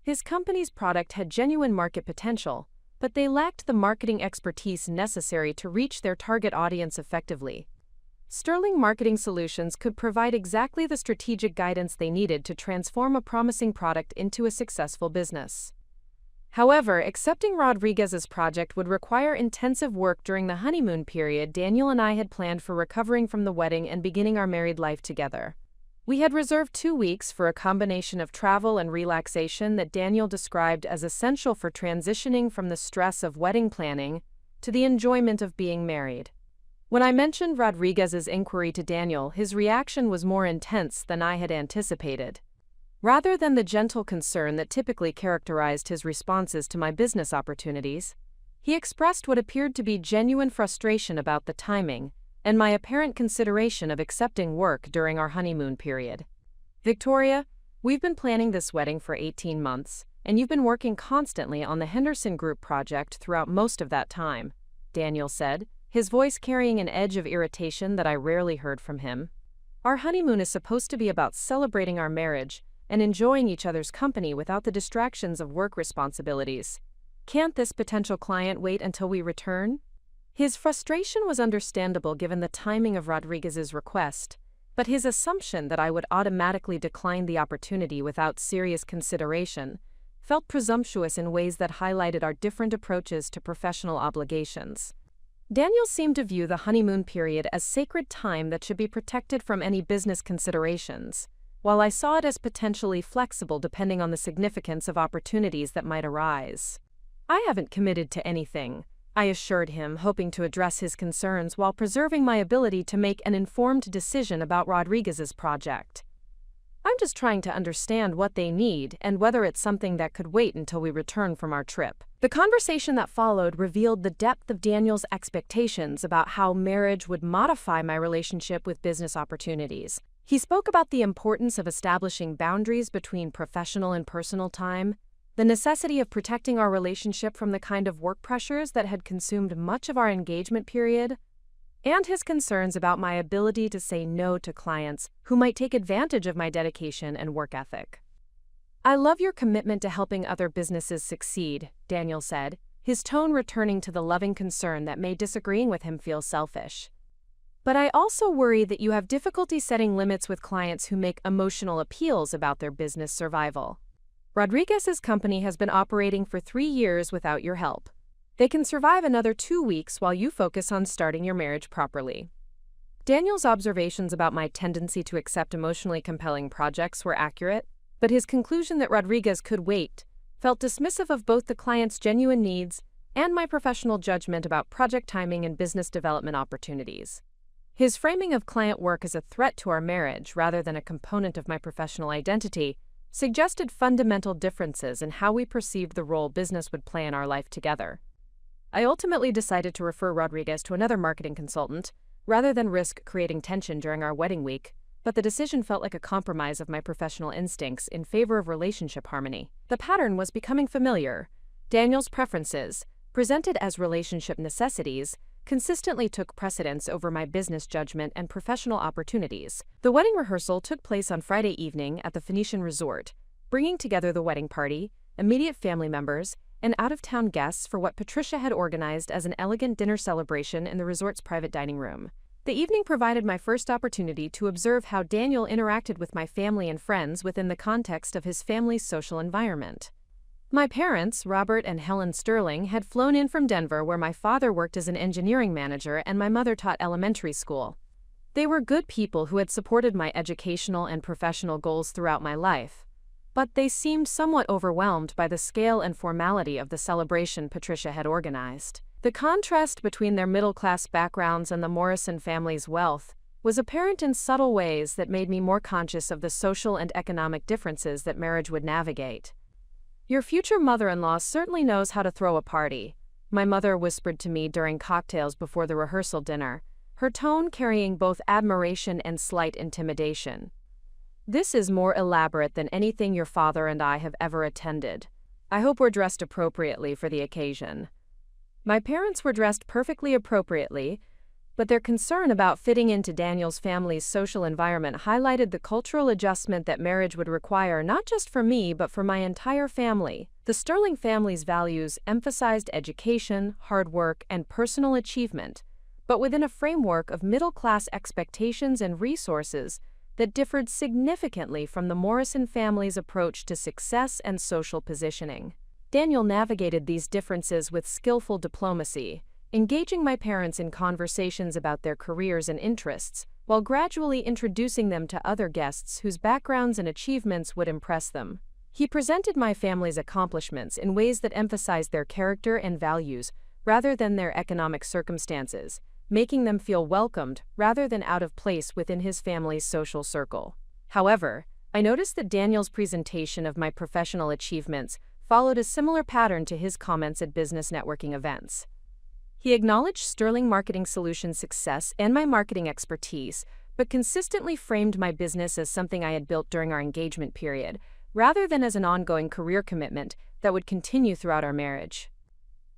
His company's product had genuine market potential, but they lacked the marketing expertise necessary to reach their target audience effectively. Sterling Marketing Solutions could provide exactly the strategic guidance they needed to transform a promising product into a successful business. However, accepting Rodriguez's project would require intensive work during the honeymoon period Daniel and I had planned for recovering from the wedding and beginning our married life together. We had reserved 2 weeks for a combination of travel and relaxation that Daniel described as essential for transitioning from the stress of wedding planning to the enjoyment of being married. When I mentioned Rodriguez's inquiry to Daniel, his reaction was more intense than I had anticipated. Rather than the gentle concern that typically characterized his responses to my business opportunities, he expressed what appeared to be genuine frustration about the timing and my apparent consideration of accepting work during our honeymoon period. "Victoria, we've been planning this wedding for 18 months, and you've been working constantly on the Henderson Group project throughout most of that time," Daniel said, his voice carrying an edge of irritation that I rarely heard from him. "Our honeymoon is supposed to be about celebrating our marriage, and enjoying each other's company without the distractions of work responsibilities. Can't this potential client wait until we return? His frustration was understandable given the timing of Rodriguez's request, but his assumption that I would automatically decline the opportunity without serious consideration felt presumptuous in ways that highlighted our different approaches to professional obligations. Daniel seemed to view the honeymoon period as sacred time that should be protected from any business considerations, while I saw it as potentially flexible depending on the significance of opportunities that might arise. I haven't committed to anything, I assured him, hoping to address his concerns while preserving my ability to make an informed decision about Rodriguez's project. I'm just trying to understand what they need and whether it's something that could wait until we return from our trip. The conversation that followed revealed the depth of Daniel's expectations about how marriage would modify my relationship with business opportunities. He spoke about the importance of establishing boundaries between professional and personal time, the necessity of protecting our relationship from the kind of work pressures that had consumed much of our engagement period, and his concerns about my ability to say no to clients who might take advantage of my dedication and work ethic. I love your commitment to helping other businesses succeed, Daniel said, his tone returning to the loving concern that made disagreeing with him feel selfish. But I also worry that you have difficulty setting limits with clients who make emotional appeals about their business survival. Rodriguez's company has been operating for 3 years without your help. They can survive another 2 weeks while you focus on starting your marriage properly. Daniel's observations about my tendency to accept emotionally compelling projects were accurate, but his conclusion that Rodriguez could wait felt dismissive of both the client's genuine needs and my professional judgment about project timing and business development opportunities. His framing of client work as a threat to our marriage rather than a component of my professional identity suggested fundamental differences in how we perceived the role business would play in our life together. I ultimately decided to refer Rodriguez to another marketing consultant, rather than risk creating tension during our wedding week, but the decision felt like a compromise of my professional instincts in favor of relationship harmony. The pattern was becoming familiar. Daniel's preferences, presented as relationship necessities, consistently took precedence over my business judgment and professional opportunities. The wedding rehearsal took place on Friday evening at the Phoenician Resort, bringing together the wedding party, immediate family members, and out-of-town guests for what Patricia had organized as an elegant dinner celebration in the resort's private dining room. The evening provided my first opportunity to observe how Daniel interacted with my family and friends within the context of his family's social environment. My parents, Robert and Helen Sterling, had flown in from Denver, where my father worked as an engineering manager and my mother taught elementary school. They were good people who had supported my educational and professional goals throughout my life, but they seemed somewhat overwhelmed by the scale and formality of the celebration Patricia had organized. The contrast between their middle-class backgrounds and the Morrison family's wealth was apparent in subtle ways that made me more conscious of the social and economic differences that marriage would navigate. "Your future mother-in-law certainly knows how to throw a party," my mother whispered to me during cocktails before the rehearsal dinner, her tone carrying both admiration and slight intimidation. "This is more elaborate than anything your father and I have ever attended. I hope we're dressed appropriately for the occasion." My parents were dressed perfectly appropriately, but their concern about fitting into Daniel's family's social environment highlighted the cultural adjustment that marriage would require not just for me but for my entire family. The Sterling family's values emphasized education, hard work, and personal achievement, but within a framework of middle-class expectations and resources that differed significantly from the Morrison family's approach to success and social positioning. Daniel navigated these differences with skillful diplomacy, engaging my parents in conversations about their careers and interests, while gradually introducing them to other guests whose backgrounds and achievements would impress them. He presented my family's accomplishments in ways that emphasized their character and values rather than their economic circumstances, making them feel welcomed rather than out of place within his family's social circle. However, I noticed that Daniel's presentation of my professional achievements followed a similar pattern to his comments at business networking events. He acknowledged Sterling Marketing Solutions' success and my marketing expertise, but consistently framed my business as something I had built during our engagement period, rather than as an ongoing career commitment that would continue throughout our marriage.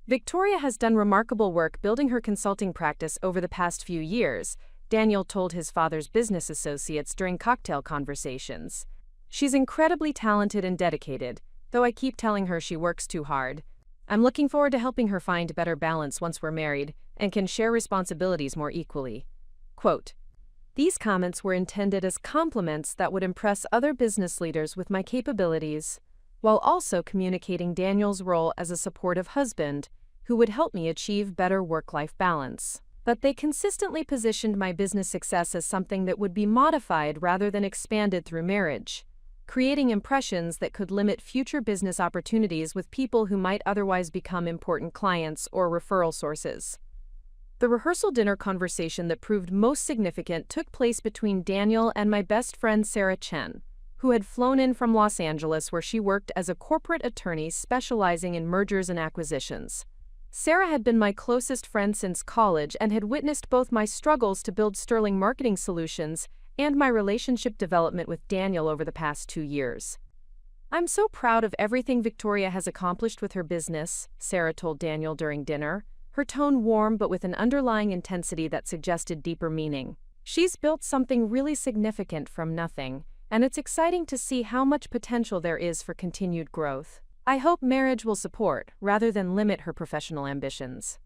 "Victoria has done remarkable work building her consulting practice over the past few years," Daniel told his father's business associates during cocktail conversations. She's incredibly talented and dedicated, though I keep telling her she works too hard. I'm looking forward to helping her find better balance once we're married and can share responsibilities more equally. Quote, "These comments were intended as compliments that would impress other business leaders with my capabilities, while also communicating Daniel's role as a supportive husband who would help me achieve better work-life balance. But they consistently positioned my business success as something that would be modified rather than expanded through marriage, creating impressions that could limit future business opportunities with people who might otherwise become important clients or referral sources." The rehearsal dinner conversation that proved most significant took place between Daniel and my best friend Sarah Chen, who had flown in from Los Angeles where she worked as a corporate attorney specializing in mergers and acquisitions. Sarah had been my closest friend since college and had witnessed both my struggles to build Sterling Marketing Solutions and my relationship development with Daniel over the past 2 years. "I'm so proud of everything Victoria has accomplished with her business," Sarah told Daniel during dinner, her tone warm but with an underlying intensity that suggested deeper meaning. "She's built something really significant from nothing, and it's exciting to see how much potential there is for continued growth. I hope marriage will support, rather than limit her professional ambitions."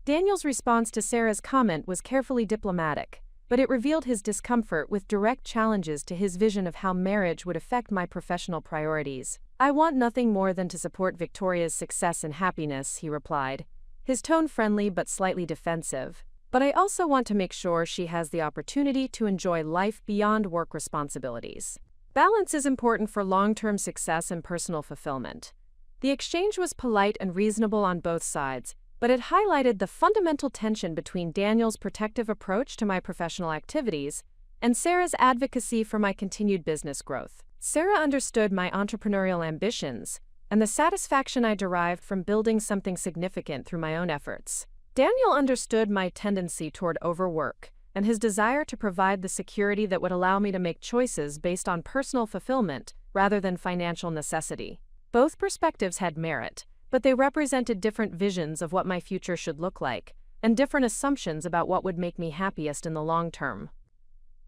Daniel's response to Sarah's comment was carefully diplomatic, but it revealed his discomfort with direct challenges to his vision of how marriage would affect my professional priorities. "I want nothing more than to support Victoria's success and happiness," he replied, his tone friendly but slightly defensive. "But I also want to make sure she has the opportunity to enjoy life beyond work responsibilities. Balance is important for long-term success and personal fulfillment." The exchange was polite and reasonable on both sides, but it highlighted the fundamental tension between Daniel's protective approach to my professional activities and Sarah's advocacy for my continued business growth. Sarah understood my entrepreneurial ambitions and the satisfaction I derived from building something significant through my own efforts. Daniel understood my tendency toward overwork and his desire to provide the security that would allow me to make choices based on personal fulfillment rather than financial necessity. Both perspectives had merit, but they represented different visions of what my future should look like, and different assumptions about what would make me happiest in the long term.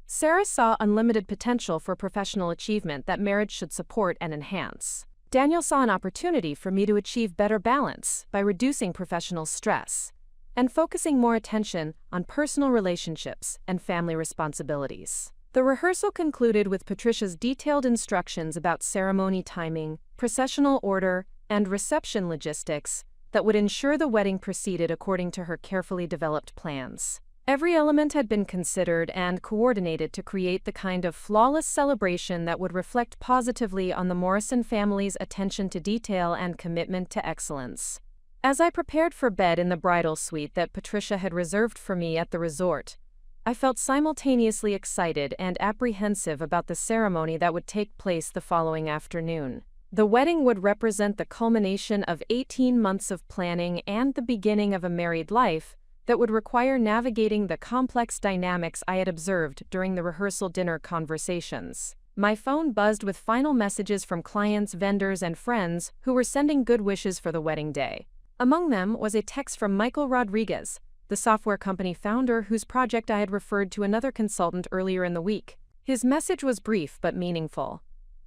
Sarah saw unlimited potential for professional achievement that marriage should support and enhance. Daniel saw an opportunity for me to achieve better balance by reducing professional stress and focusing more attention on personal relationships and family responsibilities. The rehearsal concluded with Patricia's detailed instructions about ceremony timing, processional order, and reception logistics that would ensure the wedding proceeded according to her carefully developed plans. Every element had been considered and coordinated to create the kind of flawless celebration that would reflect positively on the Morrison family's attention to detail and commitment to excellence. As I prepared for bed in the bridal suite that Patricia had reserved for me at the resort, I felt simultaneously excited and apprehensive about the ceremony that would take place the following afternoon. The wedding would represent the culmination of 18 months of planning and the beginning of a married life that would require navigating the complex dynamics I had observed during the rehearsal dinner conversations. My phone buzzed with final messages from clients, vendors, and friends who were sending good wishes for the wedding day. Among them was a text from Michael Rodriguez, the software company founder whose project I had referred to another consultant earlier in the week. His message was brief but meaningful.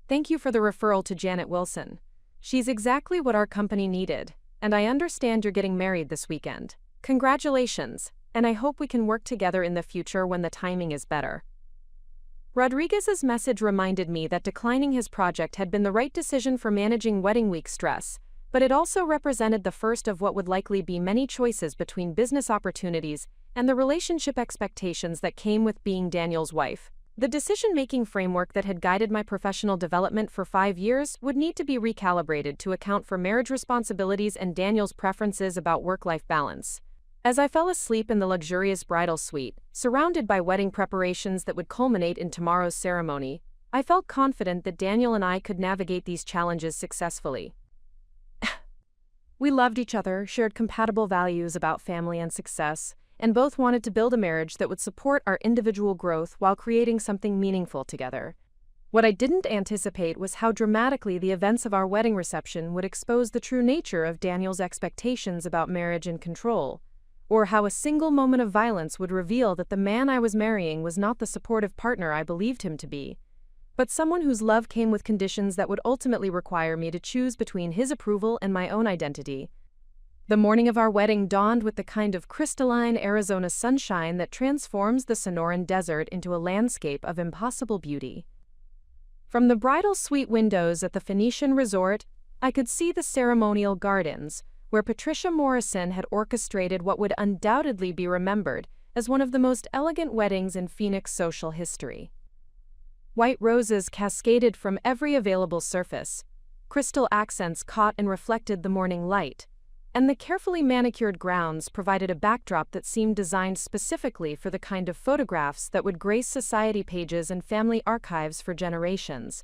"Thank you for the referral to Janet Wilson. She's exactly what our company needed, and I understand you're getting married this weekend. Congratulations, and I hope we can work together in the future when the timing is better." Rodriguez's message reminded me that declining his project had been the right decision for managing wedding week stress, but it also represented the first of what would likely be many choices between business opportunities and the relationship expectations that came with being Daniel's wife. The decision-making framework that had guided my professional development for 5 years would need to be recalibrated to account for marriage responsibilities and Daniel's preferences about work-life balance. As I fell asleep in the luxurious bridal suite, surrounded by wedding preparations that would culminate in tomorrow's ceremony, I felt confident that Daniel and I could navigate these challenges successfully. We loved each other, shared compatible values about family and success, and both wanted to build a marriage that would support our individual growth while creating something meaningful together. What I didn't anticipate was how dramatically the events of our wedding reception would expose the true nature of Daniel's expectations about marriage and control, or how a single moment of violence would reveal that the man I was marrying was not the supportive partner I believed him to be. but someone whose love came with conditions that would ultimately require me to choose between his approval and my own identity. The morning of our wedding dawned with the kind of crystalline Arizona sunshine that transforms the Sonoran Desert into a landscape of impossible beauty. From the bridal suite windows at the Phoenician Resort, I could see the ceremonial gardens, where Patricia Morrison had orchestrated what would undoubtedly be remembered as one of the most elegant weddings in Phoenix social history. White roses cascaded from every available surface, crystal accents caught and reflected the morning light, and the carefully manicured grounds provided a backdrop that seemed designed specifically for the kind of photographs that would grace society pages and family archives for generations.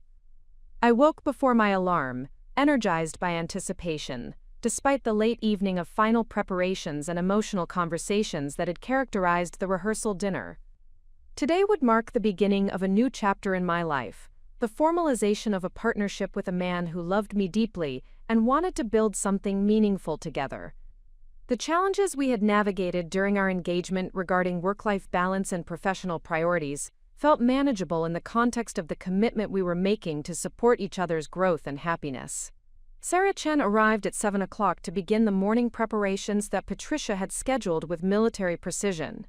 I woke before my alarm, energized by anticipation, despite the late evening of final preparations and emotional conversations that had characterized the rehearsal dinner. Today would mark the beginning of a new chapter in my life, the formalization of a partnership with a man who loved me deeply and wanted to build something meaningful together. The challenges we had navigated during our engagement regarding work-life balance and professional priorities felt manageable in the context of the commitment we were making to support each other's growth and happiness. Sarah Chen arrived at 7 o'clock to begin the morning preparations that Patricia had scheduled with military precision.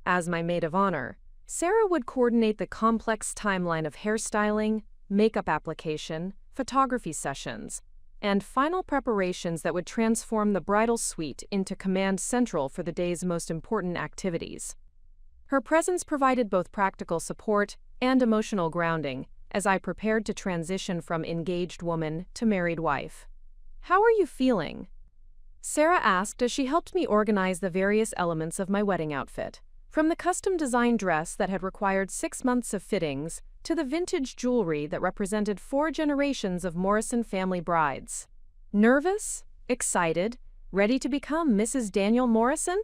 As my maid of honor, Sarah would coordinate the complex timeline of hairstyling, makeup application, photography sessions, and final preparations that would transform the bridal suite into command central for the day's most important activities. Her presence provided both practical support and emotional grounding as I prepared to transition from engaged woman to married wife. "How are you feeling?" Sarah asked as she helped me organize the various elements of my wedding outfit. From the custom-designed dress that had required 6 months of fittings to the vintage jewelry that represented 4 generations of Morrison family brides. Nervous? Excited? Ready to become Mrs. Daniel Morrison?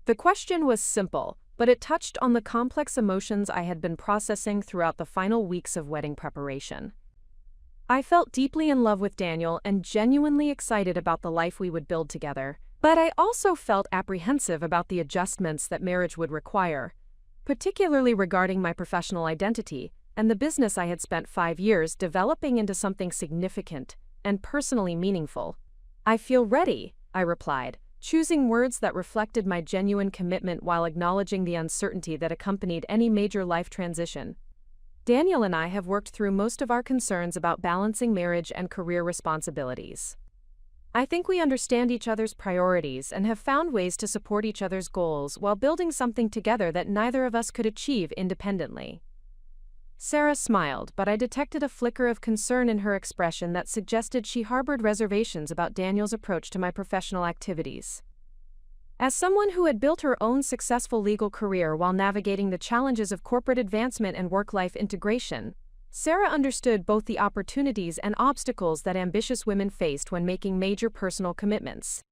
The question was simple, but it touched on the complex emotions I had been processing throughout the final weeks of wedding preparation. I felt deeply in love with Daniel and genuinely excited about the life we would build together. But I also felt apprehensive about the adjustments that marriage would require, particularly regarding my professional identity and the business I had spent 5 years developing into something significant and personally meaningful. "I feel ready," I replied, choosing words that reflected my genuine commitment while acknowledging the uncertainty that accompanied any major life transition. Daniel and I have worked through most of our concerns about balancing marriage and career responsibilities. I think we understand each other's priorities and have found ways to support each other's goals while building something together that neither of us could achieve independently. Sarah smiled, but I detected a flicker of concern in her expression that suggested she harbored reservations about Daniel's approach to my professional activities. As someone who had built her own successful legal career while navigating the challenges of corporate advancement and work-life integration, Sarah understood both the opportunities and obstacles that ambitious women faced when making major personal commitments.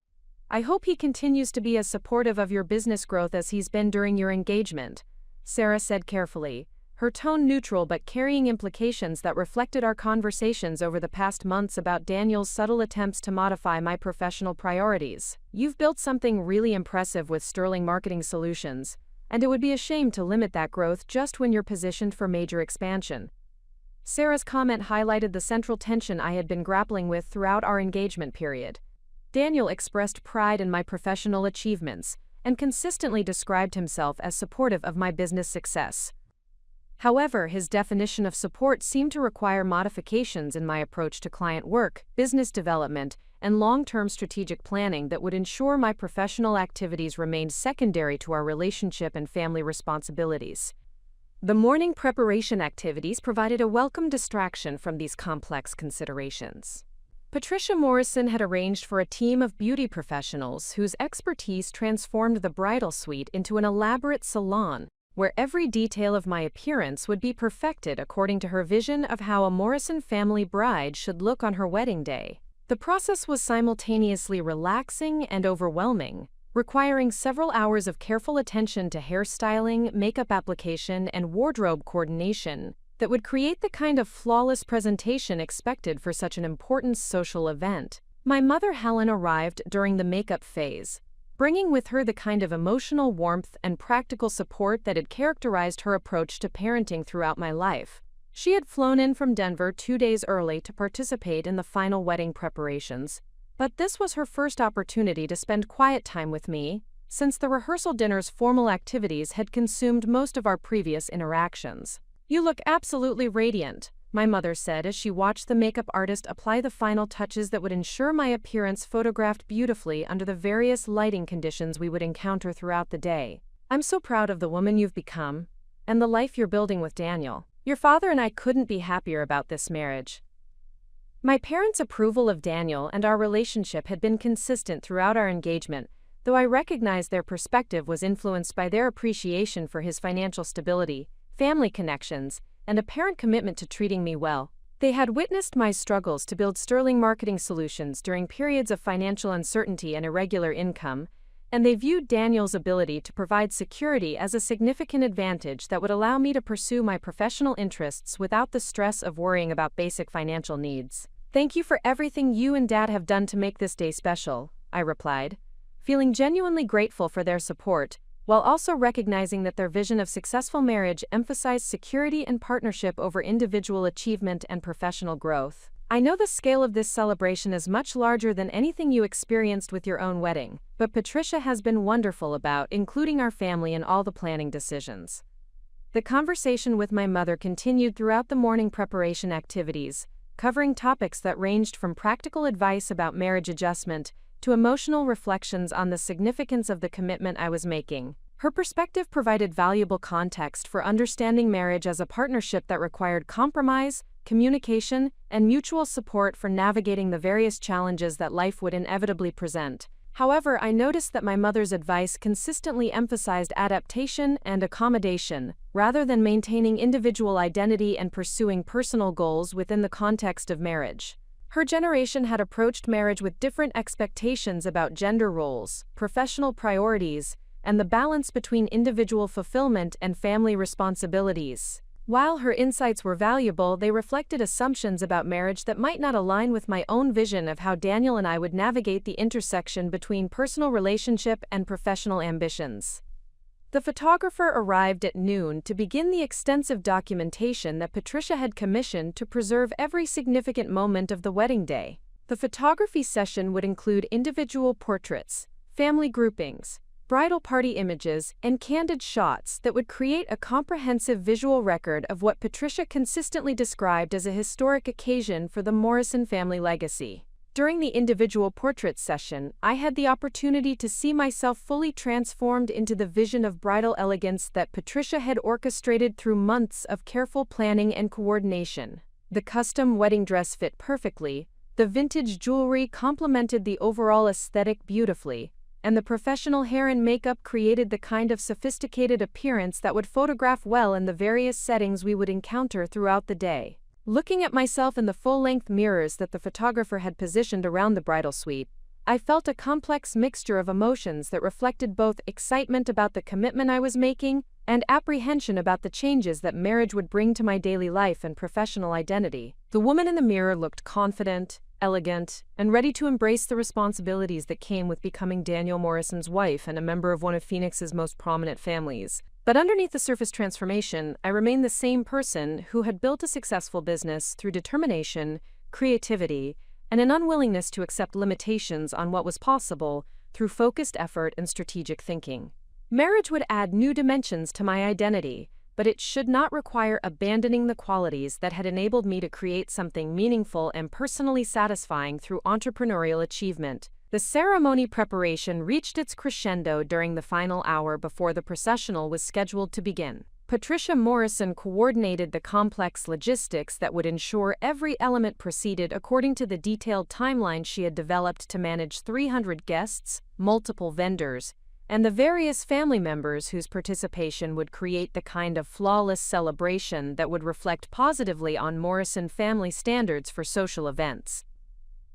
"I hope he continues to be as supportive of your business growth as he's been during your engagement," Sarah said carefully, her tone neutral but carrying implications that reflected our conversations over the past months about Daniel's subtle attempts to modify my professional priorities. "You've built something really impressive with Sterling Marketing Solutions, and it would be a shame to limit that growth just when you're positioned for major expansion." Sarah's comment highlighted the central tension I had been grappling with throughout our engagement period. Daniel expressed pride in my professional achievements and consistently described himself as supportive of my business success. However, his definition of support seemed to require modifications in my approach to client work, business development, and long-term strategic planning that would ensure my professional activities remained secondary to our relationship and family responsibilities. The morning preparation activities provided a welcome distraction from these complex considerations. Patricia Morrison had arranged for a team of beauty professionals whose expertise transformed the bridal suite into an elaborate salon, where every detail of my appearance would be perfected according to her vision of how a Morrison family bride should look on her wedding day. The process was simultaneously relaxing and overwhelming, requiring several hours of careful attention to hairstyling, makeup application, and wardrobe coordination that would create the kind of flawless presentation expected for such an important social event. My mother Helen arrived during the makeup phase, bringing with her the kind of emotional warmth and practical support that had characterized her approach to parenting throughout my life. She had flown in from Denver 2 days early to participate in the final wedding preparations, but this was her first opportunity to spend quiet time with me, since the rehearsal dinner's formal activities had consumed most of our previous interactions. "You look absolutely radiant," my mother said as she watched the makeup artist apply the final touches that would ensure my appearance photographed beautifully under the various lighting conditions we would encounter throughout the day. "I'm so proud of the woman you've become, and the life you're building with Daniel. Your father and I couldn't be happier about this marriage." My parents' approval of Daniel and our relationship had been consistent throughout our engagement, though I recognized their perspective was influenced by their appreciation for his financial stability, family connections, and apparent commitment to treating me well. They had witnessed my struggles to build sterling marketing solutions during periods of financial uncertainty and irregular income, and they viewed Daniel's ability to provide security as a significant advantage that would allow me to pursue my professional interests without the stress of worrying about basic financial needs. "Thank you for everything you and Dad have done to make this day special," I replied, feeling genuinely grateful for their support, while also recognizing that their vision of successful marriage emphasized security and partnership over individual achievement and professional growth. "I know the scale of this celebration is much larger than anything you experienced with your own wedding, but Patricia has been wonderful about including our family in all the planning decisions." The conversation with my mother continued throughout the morning preparation activities, covering topics that ranged from practical advice about marriage adjustment to emotional reflections on the significance of the commitment I was making. Her perspective provided valuable context for understanding marriage as a partnership that required compromise, communication, and mutual support for navigating the various challenges that life would inevitably present. However, I noticed that my mother's advice consistently emphasized adaptation and accommodation, rather than maintaining individual identity and pursuing personal goals within the context of marriage. Her generation had approached marriage with different expectations about gender roles, professional priorities, and the balance between individual fulfillment and family responsibilities. While her insights were valuable, they reflected assumptions about marriage that might not align with my own vision of how Daniel and I would navigate the intersection between personal relationship and professional ambitions. The photographer arrived at noon to begin the extensive documentation that Patricia had commissioned to preserve every significant moment of the wedding day. The photography session would include individual portraits, family groupings, bridal party images, and candid shots that would create a comprehensive visual record of what Patricia consistently described as a historic occasion for the Morrison family legacy. During the individual portrait session, I had the opportunity to see myself fully transformed into the vision of bridal elegance that Patricia had orchestrated through months of careful planning and coordination. The custom wedding dress fit perfectly, the vintage jewelry complemented the overall aesthetic beautifully, and the professional hair and makeup created the kind of sophisticated appearance that would photograph well in the various settings we would encounter throughout the day. Looking at myself in the full-length mirrors that the photographer had positioned around the bridal suite, I felt a complex mixture of emotions that reflected both excitement about the commitment I was making and apprehension about the changes that marriage would bring to my daily life and professional identity. The woman in the mirror looked confident, elegant, and ready to embrace the responsibilities that came with becoming Daniel Morrison's wife and a member of one of Phoenix's most prominent families. But underneath the surface transformation, I remained the same person who had built a successful business through determination, creativity, and an unwillingness to accept limitations on what was possible through focused effort and strategic thinking. Marriage would add new dimensions to my identity, but it should not require abandoning the qualities that had enabled me to create something meaningful and personally satisfying through entrepreneurial achievement. The ceremony preparation reached its crescendo during the final hour before the processional was scheduled to begin. Patricia Morrison coordinated the complex logistics that would ensure every element proceeded according to the detailed timeline she had developed to manage 300 guests, multiple vendors, and the various family members whose participation would create the kind of flawless celebration that would reflect positively on Morrison family standards for social events.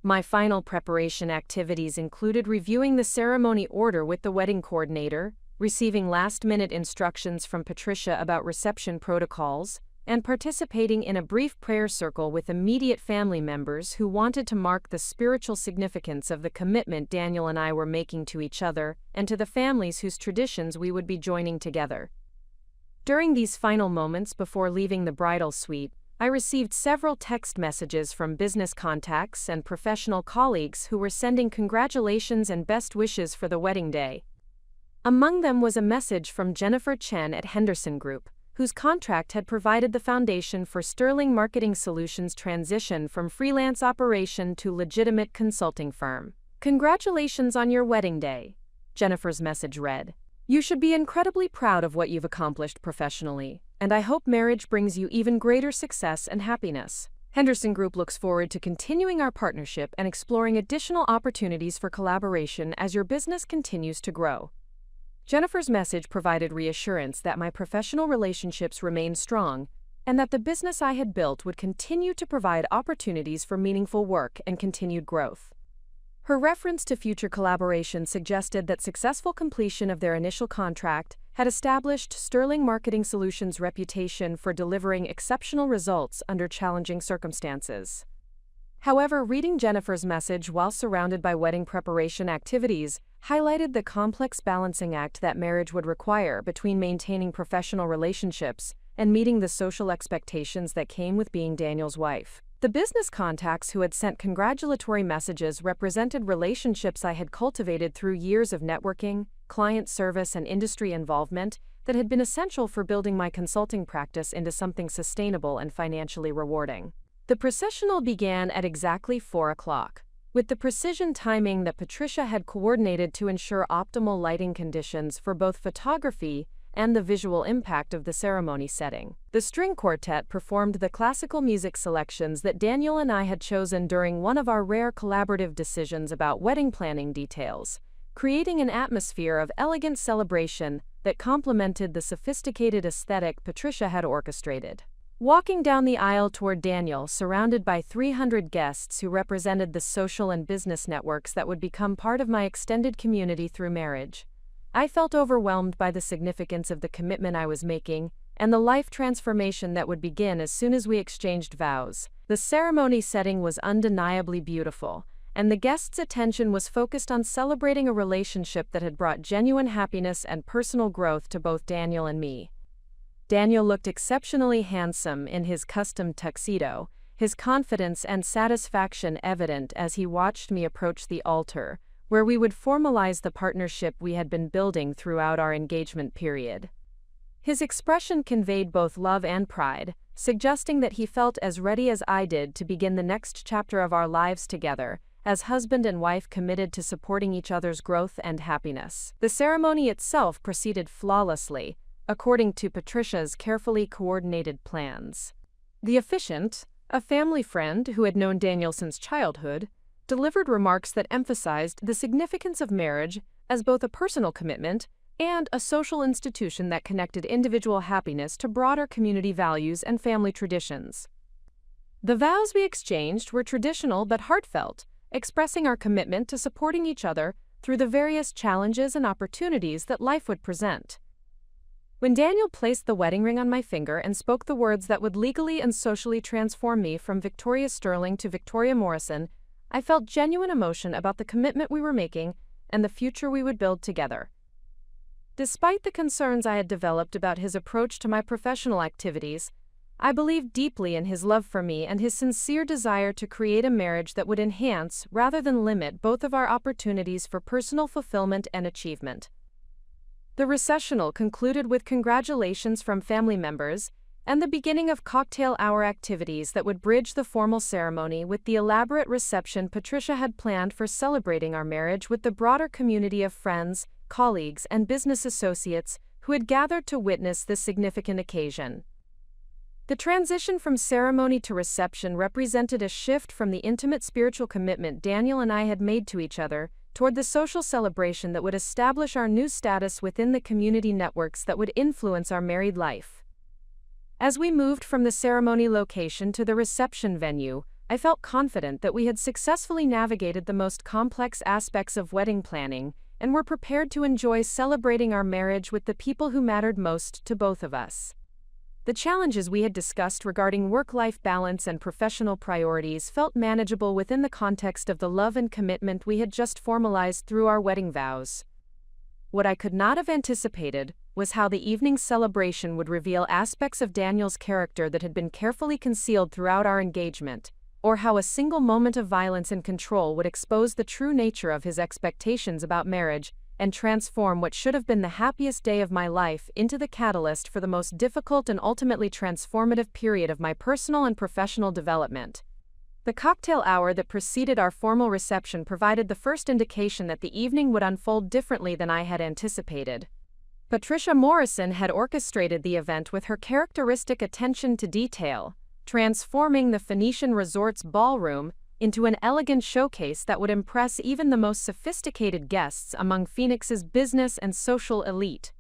My final preparation activities included reviewing the ceremony order with the wedding coordinator, receiving last-minute instructions from Patricia about reception protocols, and participating in a brief prayer circle with immediate family members who wanted to mark the spiritual significance of the commitment Daniel and I were making to each other and to the families whose traditions we would be joining together. During these final moments before leaving the bridal suite, I received several text messages from business contacts and professional colleagues who were sending congratulations and best wishes for the wedding day. Among them was a message from Jennifer Chen at Henderson Group, whose contract had provided the foundation for Sterling Marketing Solutions' transition from freelance operation to legitimate consulting firm. "Congratulations on your wedding day," Jennifer's message read. "You should be incredibly proud of what you've accomplished professionally, and I hope marriage brings you even greater success and happiness. Henderson Group looks forward to continuing our partnership and exploring additional opportunities for collaboration as your business continues to grow." Jennifer's message provided reassurance that my professional relationships remained strong and that the business I had built would continue to provide opportunities for meaningful work and continued growth. Her reference to future collaboration suggested that successful completion of their initial contract had established Sterling Marketing Solutions' reputation for delivering exceptional results under challenging circumstances. However, reading Jennifer's message while surrounded by wedding preparation activities highlighted the complex balancing act that marriage would require between maintaining professional relationships and meeting the social expectations that came with being Daniel's wife. The business contacts who had sent congratulatory messages represented relationships I had cultivated through years of networking, client service, and industry involvement that had been essential for building my consulting practice into something sustainable and financially rewarding. The processional began at exactly 4 o'clock, with the precision timing that Patricia had coordinated to ensure optimal lighting conditions for both photography and the visual impact of the ceremony setting. The string quartet performed the classical music selections that Daniel and I had chosen during one of our rare collaborative decisions about wedding planning details, creating an atmosphere of elegant celebration that complemented the sophisticated aesthetic Patricia had orchestrated. Walking down the aisle toward Daniel, surrounded by 300 guests who represented the social and business networks that would become part of my extended community through marriage, I felt overwhelmed by the significance of the commitment I was making and the life transformation that would begin as soon as we exchanged vows. The ceremony setting was undeniably beautiful, and the guests' attention was focused on celebrating a relationship that had brought genuine happiness and personal growth to both Daniel and me. Daniel looked exceptionally handsome in his custom tuxedo, his confidence and satisfaction evident as he watched me approach the altar, where we would formalize the partnership we had been building throughout our engagement period. His expression conveyed both love and pride, suggesting that he felt as ready as I did to begin the next chapter of our lives together, as husband and wife committed to supporting each other's growth and happiness. The ceremony itself proceeded flawlessly, according to Patricia's carefully coordinated plans. The officiant, a family friend who had known Daniel since childhood, delivered remarks that emphasized the significance of marriage as both a personal commitment and a social institution that connected individual happiness to broader community values and family traditions. The vows we exchanged were traditional but heartfelt, expressing our commitment to supporting each other through the various challenges and opportunities that life would present. When Daniel placed the wedding ring on my finger and spoke the words that would legally and socially transform me from Victoria Sterling to Victoria Morrison, I felt genuine emotion about the commitment we were making and the future we would build together. Despite the concerns I had developed about his approach to my professional activities, I believed deeply in his love for me and his sincere desire to create a marriage that would enhance rather than limit both of our opportunities for personal fulfillment and achievement. The recessional concluded with congratulations from family members and the beginning of cocktail hour activities that would bridge the formal ceremony with the elaborate reception Patricia had planned for celebrating our marriage with the broader community of friends, colleagues, and business associates who had gathered to witness this significant occasion. The transition from ceremony to reception represented a shift from the intimate spiritual commitment Daniel and I had made to each other toward the social celebration that would establish our new status within the community networks that would influence our married life. As we moved from the ceremony location to the reception venue, I felt confident that we had successfully navigated the most complex aspects of wedding planning and were prepared to enjoy celebrating our marriage with the people who mattered most to both of us. The challenges we had discussed regarding work-life balance and professional priorities felt manageable within the context of the love and commitment we had just formalized through our wedding vows. What I could not have anticipated was how the evening's celebration would reveal aspects of Daniel's character that had been carefully concealed throughout our engagement, or how a single moment of violence and control would expose the true nature of his expectations about marriage and transform what should have been the happiest day of my life into the catalyst for the most difficult and ultimately transformative period of my personal and professional development. The cocktail hour that preceded our formal reception provided the first indication that the evening would unfold differently than I had anticipated. Patricia Morrison had orchestrated the event with her characteristic attention to detail, transforming the Phoenician Resort's ballroom into an elegant showcase that would impress even the most sophisticated guests among Phoenix's business and social elite.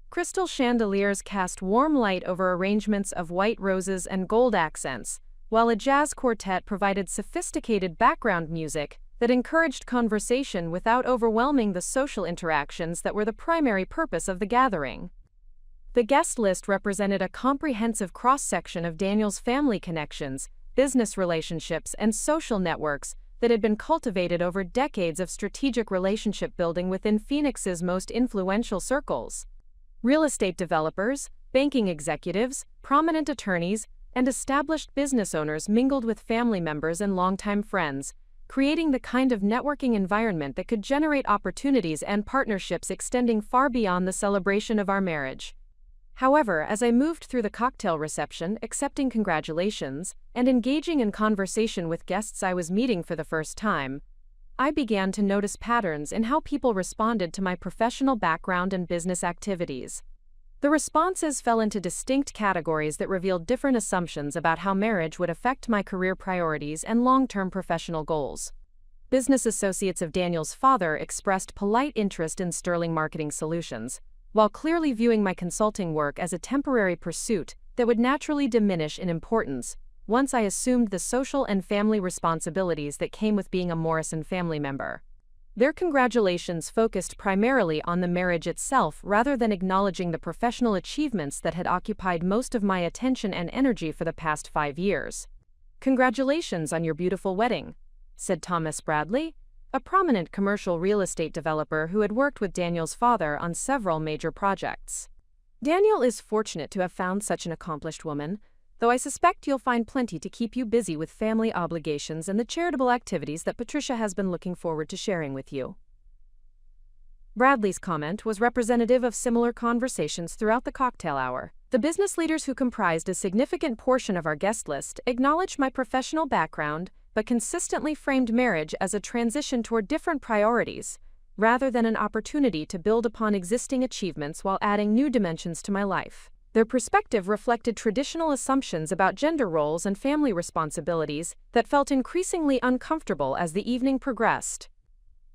Crystal chandeliers cast warm light over arrangements of white roses and gold accents, while a jazz quartet provided sophisticated background music that encouraged conversation without overwhelming the social interactions that were the primary purpose of the gathering. The guest list represented a comprehensive cross-section of Daniel's family connections, business relationships, and social networks that had been cultivated over decades of strategic relationship building within Phoenix's most influential circles. Real estate developers, banking executives, prominent attorneys, and established business owners mingled with family members and longtime friends, creating the kind of networking environment that could generate opportunities and partnerships extending far beyond the celebration of our marriage. However, as I moved through the cocktail reception, accepting congratulations, and engaging in conversation with guests I was meeting for the first time, I began to notice patterns in how people responded to my professional background and business activities. The responses fell into distinct categories that revealed different assumptions about how marriage would affect my career priorities and long-term professional goals. Business associates of Daniel's father expressed polite interest in Sterling Marketing Solutions, while clearly viewing my consulting work as a temporary pursuit that would naturally diminish in importance once I assumed the social and family responsibilities that came with being a Morrison family member. Their congratulations focused primarily on the marriage itself rather than acknowledging the professional achievements that had occupied most of my attention and energy for the past 5 years. "Congratulations on your beautiful wedding," said Thomas Bradley, a prominent commercial real estate developer who had worked with Daniel's father on several major projects. "Daniel is fortunate to have found such an accomplished woman, though I suspect you'll find plenty to keep you busy with family obligations and the charitable activities that Patricia has been looking forward to sharing with you." Bradley's comment was representative of similar conversations throughout the cocktail hour. The business leaders who comprised a significant portion of our guest list acknowledged my professional background, but consistently framed marriage as a transition toward different priorities, rather than an opportunity to build upon existing achievements while adding new dimensions to my life. Their perspective reflected traditional assumptions about gender roles and family responsibilities that felt increasingly uncomfortable as the evening progressed.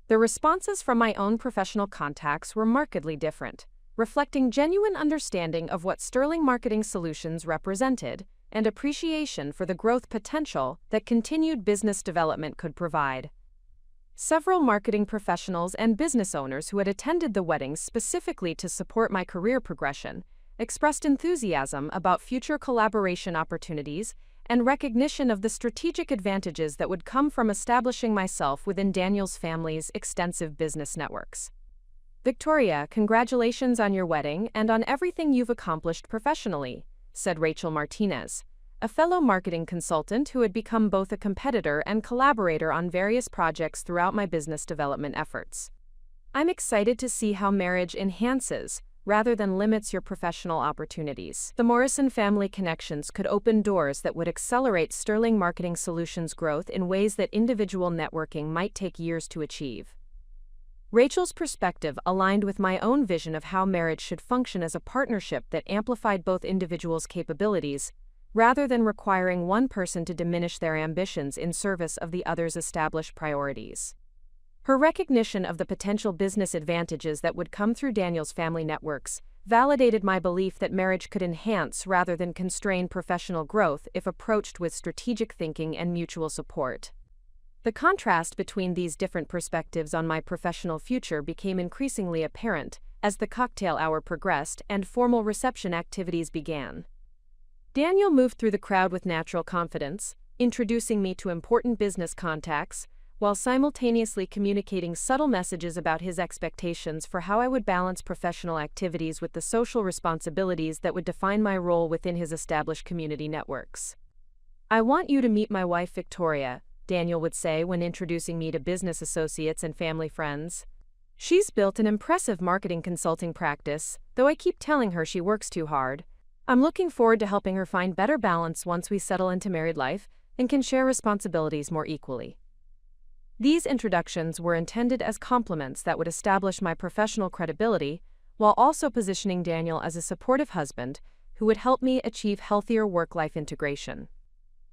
The responses from my own professional contacts were markedly different, reflecting genuine understanding of what Sterling Marketing Solutions represented and appreciation for the growth potential that continued business development could provide. Several marketing professionals and business owners who had attended the wedding specifically to support my career progression expressed enthusiasm about future collaboration opportunities and recognition of the strategic advantages that would come from establishing myself within Daniel's family's extensive business networks. "Victoria, congratulations on your wedding and on everything you've accomplished professionally," said Rachel Martinez, a fellow marketing consultant who had become both a competitor and collaborator on various projects throughout my business development efforts. "I'm excited to see how marriage enhances, rather than limits, your professional opportunities. The Morrison family connections could open doors that would accelerate Sterling Marketing Solutions' growth in ways that individual networking might take years to achieve." Rachel's perspective aligned with my own vision of how marriage should function as a partnership that amplified both individuals' capabilities, rather than requiring one person to diminish their ambitions in service of the other's established priorities. Her recognition of the potential business advantages that would come through Daniel's family networks validated my belief that marriage could enhance rather than constrain professional growth if approached with strategic thinking and mutual support. The contrast between these different perspectives on my professional future became increasingly apparent as the cocktail hour progressed and formal reception activities began. Daniel moved through the crowd with natural confidence, introducing me to important business contacts, while simultaneously communicating subtle messages about his expectations for how I would balance professional activities with the social responsibilities that would define my role within his established community networks. "I want you to meet my wife Victoria," Daniel would say when introducing me to business associates and family friends. "She's built an impressive marketing consulting practice, though I keep telling her she works too hard. I'm looking forward to helping her find better balance once we settle into married life and can share responsibilities more equally." These introductions were intended as compliments that would establish my professional credibility, while also positioning Daniel as a supportive husband who would help me achieve healthier work-life integration.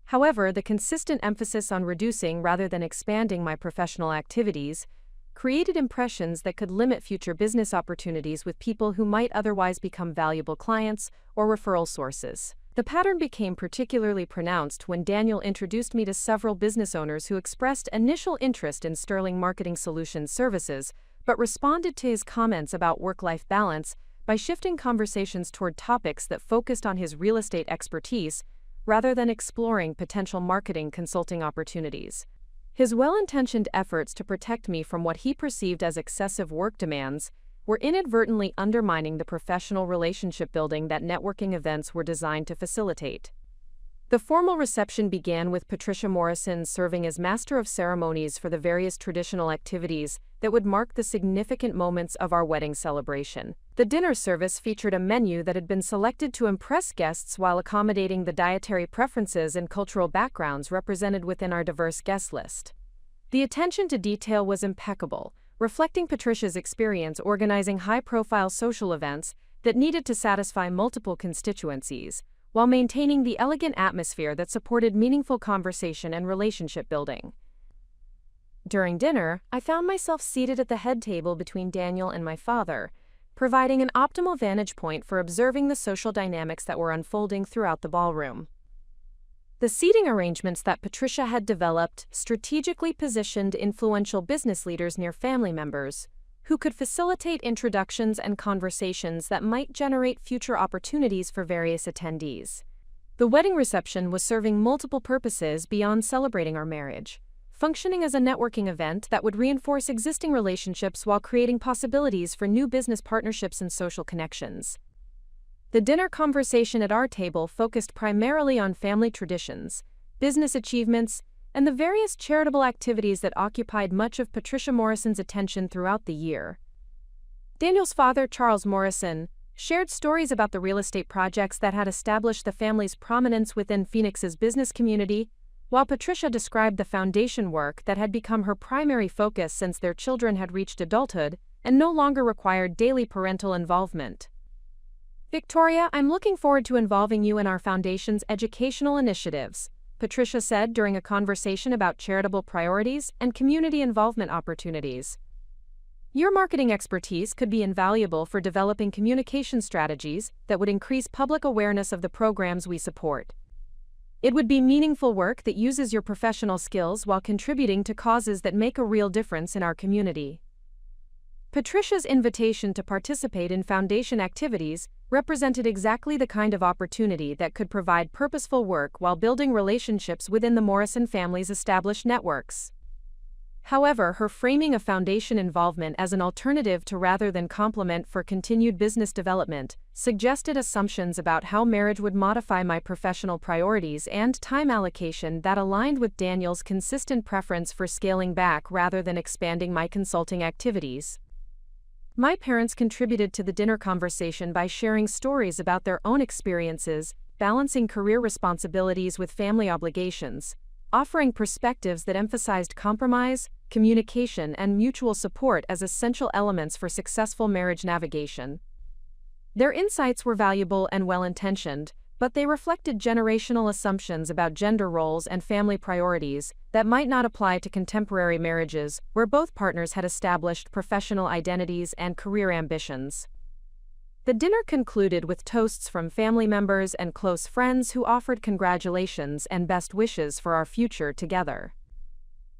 However, the consistent emphasis on reducing rather than expanding my professional activities created impressions that could limit future business opportunities with people who might otherwise become valuable clients or referral sources. The pattern became particularly pronounced when Daniel introduced me to several business owners who expressed initial interest in Sterling Marketing Solutions services, but responded to his comments about work-life balance by shifting conversations toward topics that focused on his real estate expertise rather than exploring potential marketing consulting opportunities. His well-intentioned efforts to protect me from what he perceived as excessive work demands were inadvertently undermining the professional relationship building that networking events were designed to facilitate. The formal reception began with Patricia Morrison serving as master of ceremonies for the various traditional activities that would mark the significant moments of our wedding celebration. The dinner service featured a menu that had been selected to impress guests while accommodating the dietary preferences and cultural backgrounds represented within our diverse guest list. The attention to detail was impeccable, reflecting Patricia's experience organizing high-profile social events that needed to satisfy multiple constituencies, while maintaining the elegant atmosphere that supported meaningful conversation and relationship building. During dinner, I found myself seated at the head table between Daniel and my father, providing an optimal vantage point for observing the social dynamics that were unfolding throughout the ballroom. The seating arrangements that Patricia had developed strategically positioned influential business leaders near family members, who could facilitate introductions and conversations that might generate future opportunities for various attendees. The wedding reception was serving multiple purposes beyond celebrating our marriage, functioning as a networking event that would reinforce existing relationships while creating possibilities for new business partnerships and social connections. The dinner conversation at our table focused primarily on family traditions, business achievements, and the various charitable activities that occupied much of Patricia Morrison's attention throughout the year. Daniel's father, Charles Morrison, shared stories about the real estate projects that had established the family's prominence within Phoenix's business community, while Patricia described the foundation work that had become her primary focus since their children had reached adulthood and no longer required daily parental involvement. "Victoria, I'm looking forward to involving you in our foundation's educational initiatives," Patricia said during a conversation about charitable priorities and community involvement opportunities. "Your marketing expertise could be invaluable for developing communication strategies that would increase public awareness of the programs we support. It would be meaningful work that uses your professional skills while contributing to causes that make a real difference in our community." Patricia's invitation to participate in foundation activities represented exactly the kind of opportunity that could provide purposeful work while building relationships within the Morrison family's established networks. However, her framing of foundation involvement as an alternative to rather than complement for continued business development suggested assumptions about how marriage would modify my professional priorities and time allocation that aligned with Daniel's consistent preference for scaling back rather than expanding my consulting activities. My parents contributed to the dinner conversation by sharing stories about their own experiences, balancing career responsibilities with family obligations, offering perspectives that emphasized compromise, communication, and mutual support as essential elements for successful marriage navigation. Their insights were valuable and well-intentioned, but they reflected generational assumptions about gender roles and family priorities that might not apply to contemporary marriages where both partners had established professional identities and career ambitions. The dinner concluded with toasts from family members and close friends who offered congratulations and best wishes for our future together.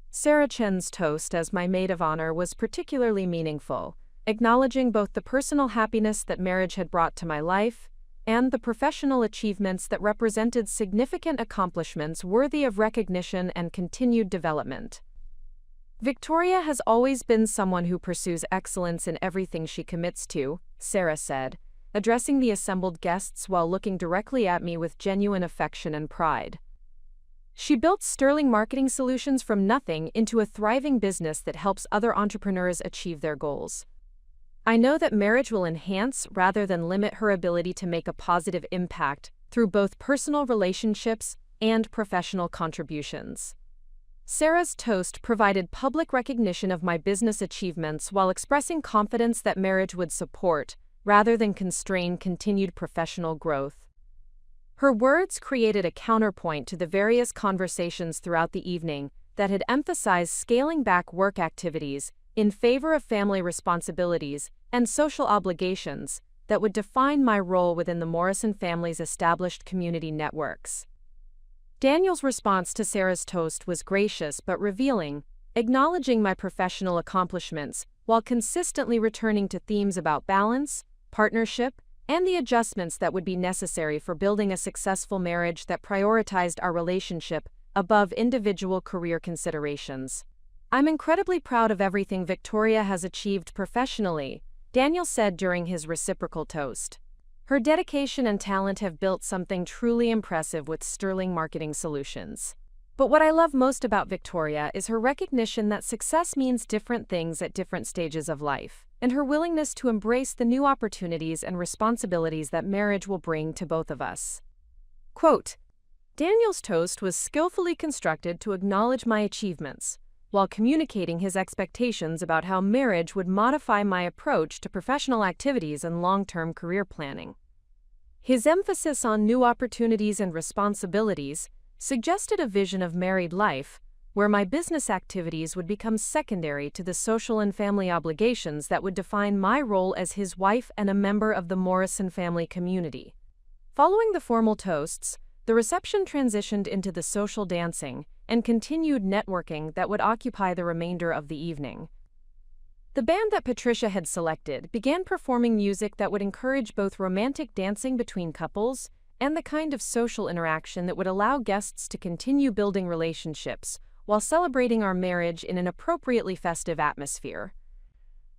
Sarah Chen's toast as my maid of honor was particularly meaningful, acknowledging both the personal happiness that marriage had brought to my life and the professional achievements that represented significant accomplishments worthy of recognition and continued development. Victoria has always been someone who pursues excellence in everything she commits to, Sarah said, addressing the assembled guests while looking directly at me with genuine affection and pride. She built Sterling Marketing Solutions from nothing into a thriving business that helps other entrepreneurs achieve their goals. I know that marriage will enhance rather than limit her ability to make a positive impact through both personal relationships and professional contributions. Sarah's toast provided public recognition of my business achievements while expressing confidence that marriage would support, rather than constrain, continued professional growth. Her words created a counterpoint to the various conversations throughout the evening that had emphasized scaling back work activities in favor of family responsibilities and social obligations that would define my role within the Morrison family's established community networks. Daniel's response to Sarah's toast was gracious but revealing, acknowledging my professional accomplishments while consistently returning to themes about balance, partnership, and the adjustments that would be necessary for building a successful marriage that prioritized our relationship above individual career considerations. I'm incredibly proud of everything Victoria has achieved professionally, Daniel said during his reciprocal toast. Her dedication and talent have built something truly impressive with Sterling Marketing Solutions. But what I love most about Victoria is her recognition that success means different things at different stages of life, and her willingness to embrace the new opportunities and responsibilities that marriage will bring to both of us. Quote, Daniel's toast was skillfully constructed to acknowledge my achievements, while communicating his expectations about how marriage would modify my approach to professional activities and long-term career planning. His emphasis on new opportunities and responsibilities suggested a vision of married life, where my business activities would become secondary to the social and family obligations that would define my role as his wife and a member of the Morrison family community. Following the formal toasts, the reception transitioned into the social dancing and continued networking that would occupy the remainder of the evening. The band that Patricia had selected began performing music that would encourage both romantic dancing between couples and the kind of social interaction that would allow guests to continue building relationships while celebrating our marriage in an appropriately festive atmosphere.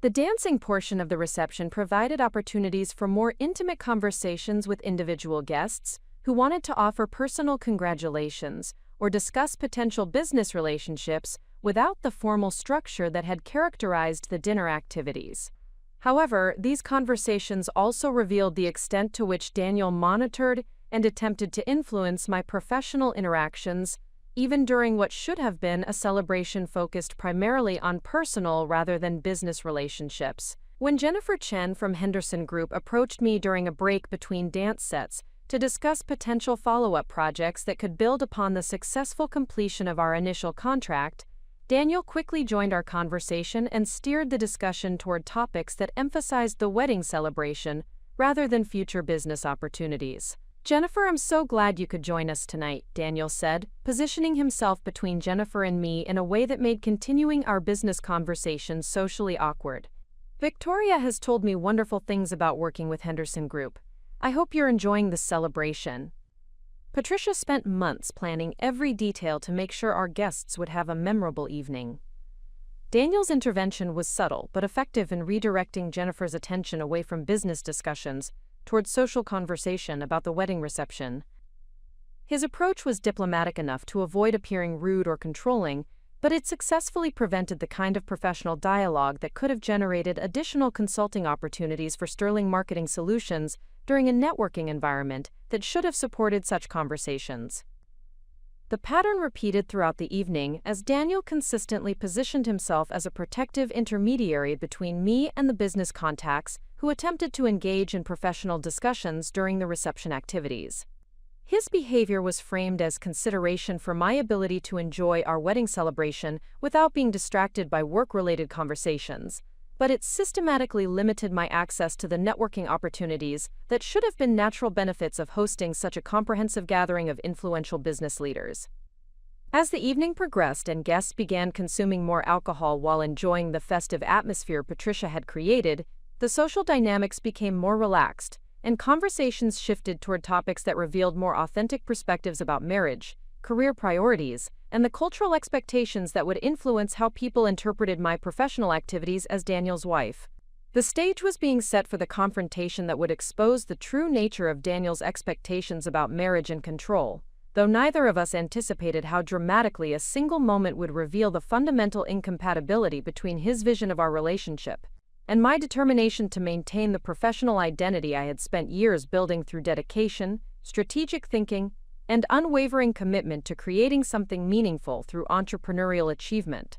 The dancing portion of the reception provided opportunities for more intimate conversations with individual guests who wanted to offer personal congratulations or discuss potential business relationships without the formal structure that had characterized the dinner activities. However, these conversations also revealed the extent to which Daniel monitored and attempted to influence my professional interactions, even during what should have been a celebration focused primarily on personal rather than business relationships. When Jennifer Chen from Henderson Group approached me during a break between dance sets to discuss potential follow-up projects that could build upon the successful completion of our initial contract, Daniel quickly joined our conversation and steered the discussion toward topics that emphasized the wedding celebration rather than future business opportunities. Jennifer, I'm so glad you could join us tonight, Daniel said, positioning himself between Jennifer and me in a way that made continuing our business conversation socially awkward. Victoria has told me wonderful things about working with Henderson Group. I hope you're enjoying this celebration. Patricia spent months planning every detail to make sure our guests would have a memorable evening. Daniel's intervention was subtle but effective in redirecting Jennifer's attention away from business discussions towards social conversation about the wedding reception. His approach was diplomatic enough to avoid appearing rude or controlling, but it successfully prevented the kind of professional dialogue that could have generated additional consulting opportunities for Sterling Marketing Solutions during a networking environment that should have supported such conversations. The pattern repeated throughout the evening as Daniel consistently positioned himself as a protective intermediary between me and the business contacts who attempted to engage in professional discussions during the reception activities. His behavior was framed as consideration for my ability to enjoy our wedding celebration without being distracted by work-related conversations, but it systematically limited my access to the networking opportunities that should have been natural benefits of hosting such a comprehensive gathering of influential business leaders. As the evening progressed and guests began consuming more alcohol while enjoying the festive atmosphere Patricia had created, the social dynamics became more relaxed, and conversations shifted toward topics that revealed more authentic perspectives about marriage, career priorities, and the cultural expectations that would influence how people interpreted my professional activities as Daniel's wife. The stage was being set for the confrontation that would expose the true nature of Daniel's expectations about marriage and control, though neither of us anticipated how dramatically a single moment would reveal the fundamental incompatibility between his vision of our relationship and my determination to maintain the professional identity I had spent years building through dedication, strategic thinking, and unwavering commitment to creating something meaningful through entrepreneurial achievement.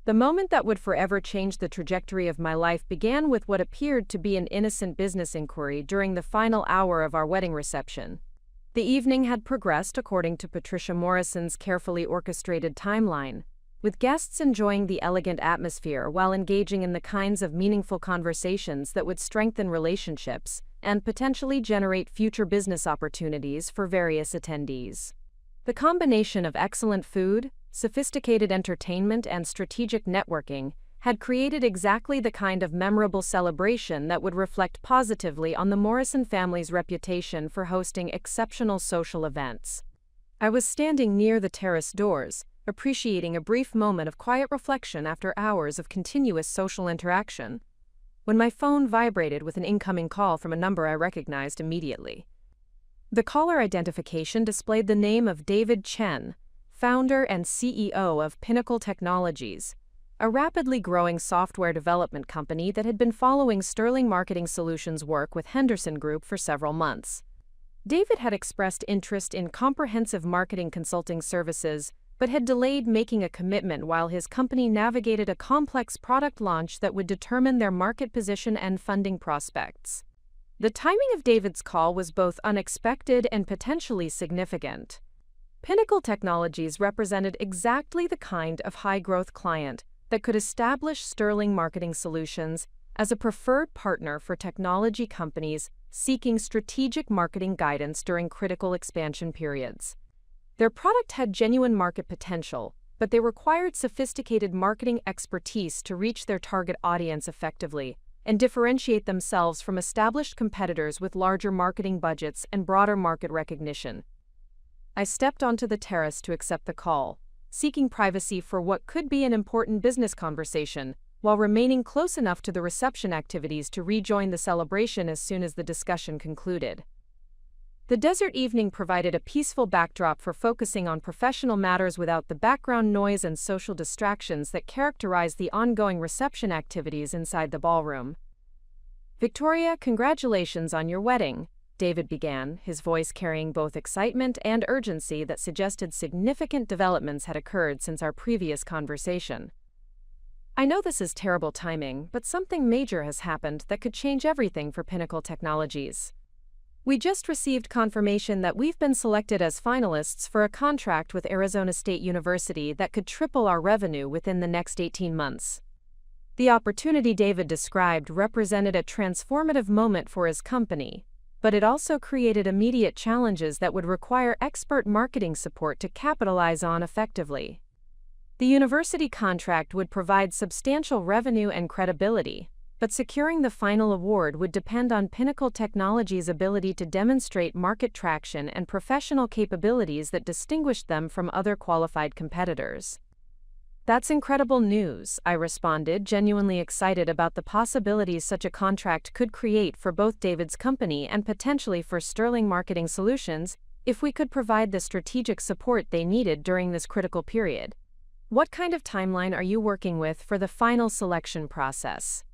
The moment that would forever change the trajectory of my life began with what appeared to be an innocent business inquiry during the final hour of our wedding reception. The evening had progressed according to Patricia Morrison's carefully orchestrated timeline, with guests enjoying the elegant atmosphere while engaging in the kinds of meaningful conversations that would strengthen relationships and potentially generate future business opportunities for various attendees. The combination of excellent food, sophisticated entertainment, and strategic networking had created exactly the kind of memorable celebration that would reflect positively on the Morrison family's reputation for hosting exceptional social events. I was standing near the terrace doors, appreciating a brief moment of quiet reflection after hours of continuous social interaction, when my phone vibrated with an incoming call from a number I recognized immediately. The caller identification displayed the name of David Chen, founder and CEO of Pinnacle Technologies, a rapidly growing software development company that had been following Sterling Marketing Solutions' work with Henderson Group for several months. David had expressed interest in comprehensive marketing consulting services, but had delayed making a commitment while his company navigated a complex product launch that would determine their market position and funding prospects. The timing of David's call was both unexpected and potentially significant. Pinnacle Technologies represented exactly the kind of high-growth client that could establish Sterling Marketing Solutions as a preferred partner for technology companies seeking strategic marketing guidance during critical expansion periods. Their product had genuine market potential, but they required sophisticated marketing expertise to reach their target audience effectively and differentiate themselves from established competitors with larger marketing budgets and broader market recognition. I stepped onto the terrace to accept the call, seeking privacy for what could be an important business conversation, while remaining close enough to the reception activities to rejoin the celebration as soon as the discussion concluded. The desert evening provided a peaceful backdrop for focusing on professional matters without the background noise and social distractions that characterize the ongoing reception activities inside the ballroom. "Victoria, congratulations on your wedding," David began, his voice carrying both excitement and urgency that suggested significant developments had occurred since our previous conversation. "I know this is terrible timing, but something major has happened that could change everything for Pinnacle Technologies. We just received confirmation that we've been selected as finalists for a contract with Arizona State University that could triple our revenue within the next 18 months. The opportunity David described represented a transformative moment for his company, but it also created immediate challenges that would require expert marketing support to capitalize on effectively. The university contract would provide substantial revenue and credibility, but securing the final award would depend on Pinnacle Technologies' ability to demonstrate market traction and professional capabilities that distinguished them from other qualified competitors." "That's incredible news," I responded, genuinely excited about the possibilities such a contract could create for both David's company and potentially for Sterling Marketing Solutions if we could provide the strategic support they needed during this critical period. "What kind of timeline are you working with for the final selection process?"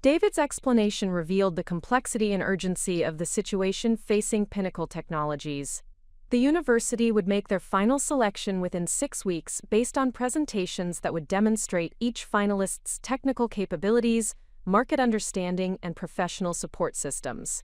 David's explanation revealed the complexity and urgency of the situation facing Pinnacle Technologies. The university would make their final selection within 6 weeks based on presentations that would demonstrate each finalist's technical capabilities, market understanding, and professional support systems.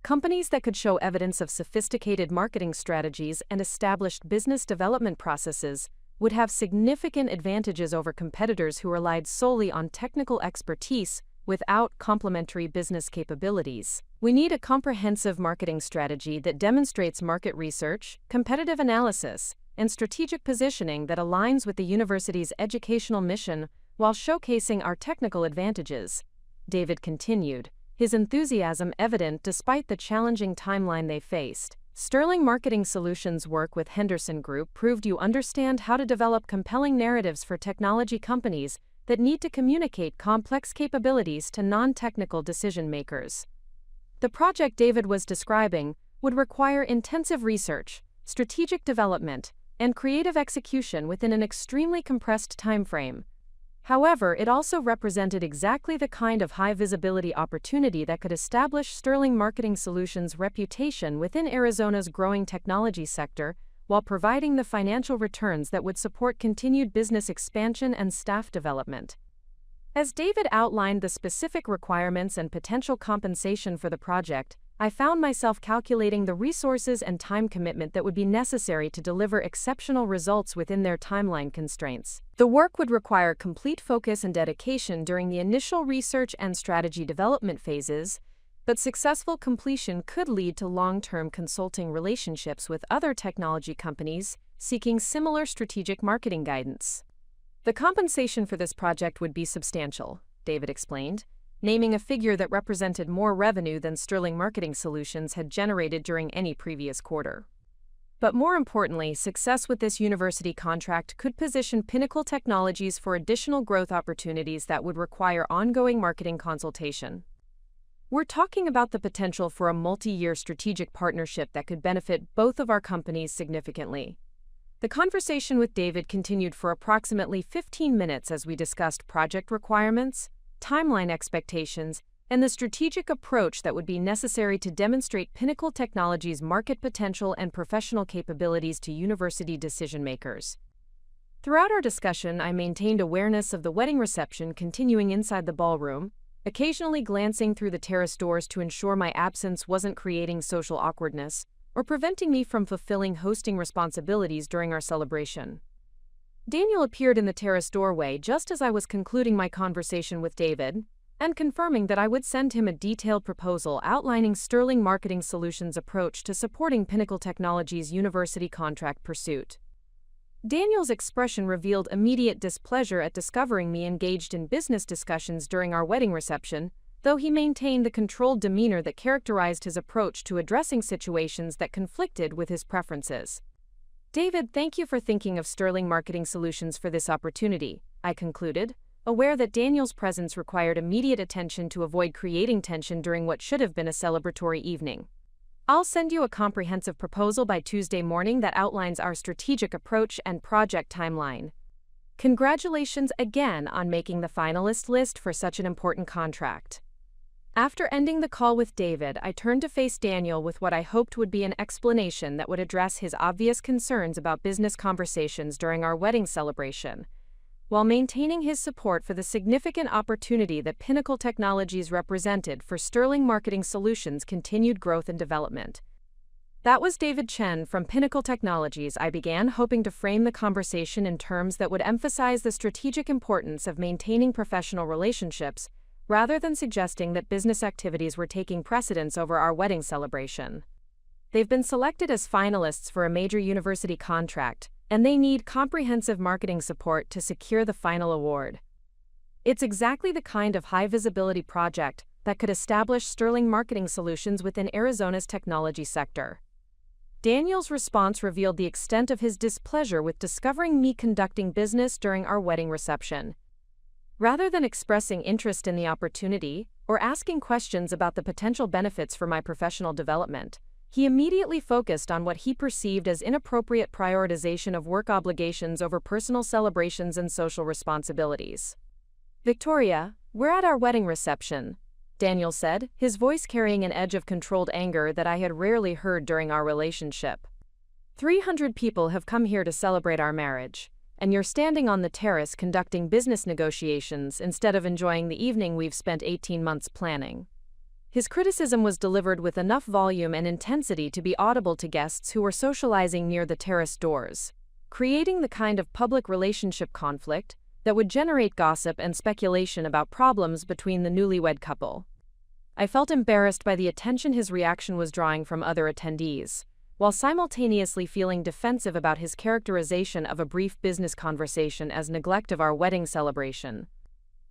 Companies that could show evidence of sophisticated marketing strategies and established business development processes would have significant advantages over competitors who relied solely on technical expertise without complementary business capabilities. "We need a comprehensive marketing strategy that demonstrates market research, competitive analysis, and strategic positioning that aligns with the university's educational mission while showcasing our technical advantages," David continued, his enthusiasm evident despite the challenging timeline they faced. Sterling Marketing Solutions' work with Henderson Group proved you understand how to develop compelling narratives for technology companies that need to communicate complex capabilities to non-technical decision makers. The project David was describing would require intensive research, strategic development, and creative execution within an extremely compressed timeframe. However, it also represented exactly the kind of high-visibility opportunity that could establish Sterling Marketing Solutions' reputation within Arizona's growing technology sector, while providing the financial returns that would support continued business expansion and staff development. As David outlined the specific requirements and potential compensation for the project, I found myself calculating the resources and time commitment that would be necessary to deliver exceptional results within their timeline constraints. The work would require complete focus and dedication during the initial research and strategy development phases, but successful completion could lead to long-term consulting relationships with other technology companies seeking similar strategic marketing guidance. The compensation for this project would be substantial, David explained, naming a figure that represented more revenue than Sterling Marketing Solutions had generated during any previous quarter. But more importantly, success with this university contract could position Pinnacle Technologies for additional growth opportunities that would require ongoing marketing consultation. We're talking about the potential for a multi-year strategic partnership that could benefit both of our companies significantly. The conversation with David continued for approximately 15 minutes as we discussed project requirements, timeline expectations, and the strategic approach that would be necessary to demonstrate Pinnacle Technologies' market potential and professional capabilities to university decision-makers. Throughout our discussion, I maintained awareness of the wedding reception continuing inside the ballroom, occasionally glancing through the terrace doors to ensure my absence wasn't creating social awkwardness or preventing me from fulfilling hosting responsibilities during our celebration. Daniel appeared in the terrace doorway just as I was concluding my conversation with David, and confirming that I would send him a detailed proposal outlining Sterling Marketing Solutions' approach to supporting Pinnacle Technologies' university contract pursuit. Daniel's expression revealed immediate displeasure at discovering me engaged in business discussions during our wedding reception, though he maintained the controlled demeanor that characterized his approach to addressing situations that conflicted with his preferences. David, thank you for thinking of Sterling Marketing Solutions for this opportunity, I concluded, aware that Daniel's presence required immediate attention to avoid creating tension during what should have been a celebratory evening. I'll send you a comprehensive proposal by Tuesday morning that outlines our strategic approach and project timeline. Congratulations again on making the finalist list for such an important contract. After ending the call with David, I turned to face Daniel with what I hoped would be an explanation that would address his obvious concerns about business conversations during our wedding celebration, while maintaining his support for the significant opportunity that Pinnacle Technologies represented for Sterling Marketing Solutions' continued growth and development. That was David Chen from Pinnacle Technologies. I began hoping to frame the conversation in terms that would emphasize the strategic importance of maintaining professional relationships, rather than suggesting that business activities were taking precedence over our wedding celebration. They've been selected as finalists for a major university contract, and they need comprehensive marketing support to secure the final award. It's exactly the kind of high-visibility project that could establish Sterling Marketing Solutions within Arizona's technology sector. Daniel's response revealed the extent of his displeasure with discovering me conducting business during our wedding reception. Rather than expressing interest in the opportunity or asking questions about the potential benefits for my professional development, he immediately focused on what he perceived as inappropriate prioritization of work obligations over personal celebrations and social responsibilities. "Victoria, we're at our wedding reception," Daniel said, his voice carrying an edge of controlled anger that I had rarely heard during our relationship. 300 people have come here to celebrate our marriage, and you're standing on the terrace conducting business negotiations instead of enjoying the evening we've spent 18 months planning. His criticism was delivered with enough volume and intensity to be audible to guests who were socializing near the terrace doors, creating the kind of public relationship conflict that would generate gossip and speculation about problems between the newlywed couple. I felt embarrassed by the attention his reaction was drawing from other attendees, while simultaneously feeling defensive about his characterization of a brief business conversation as neglect of our wedding celebration.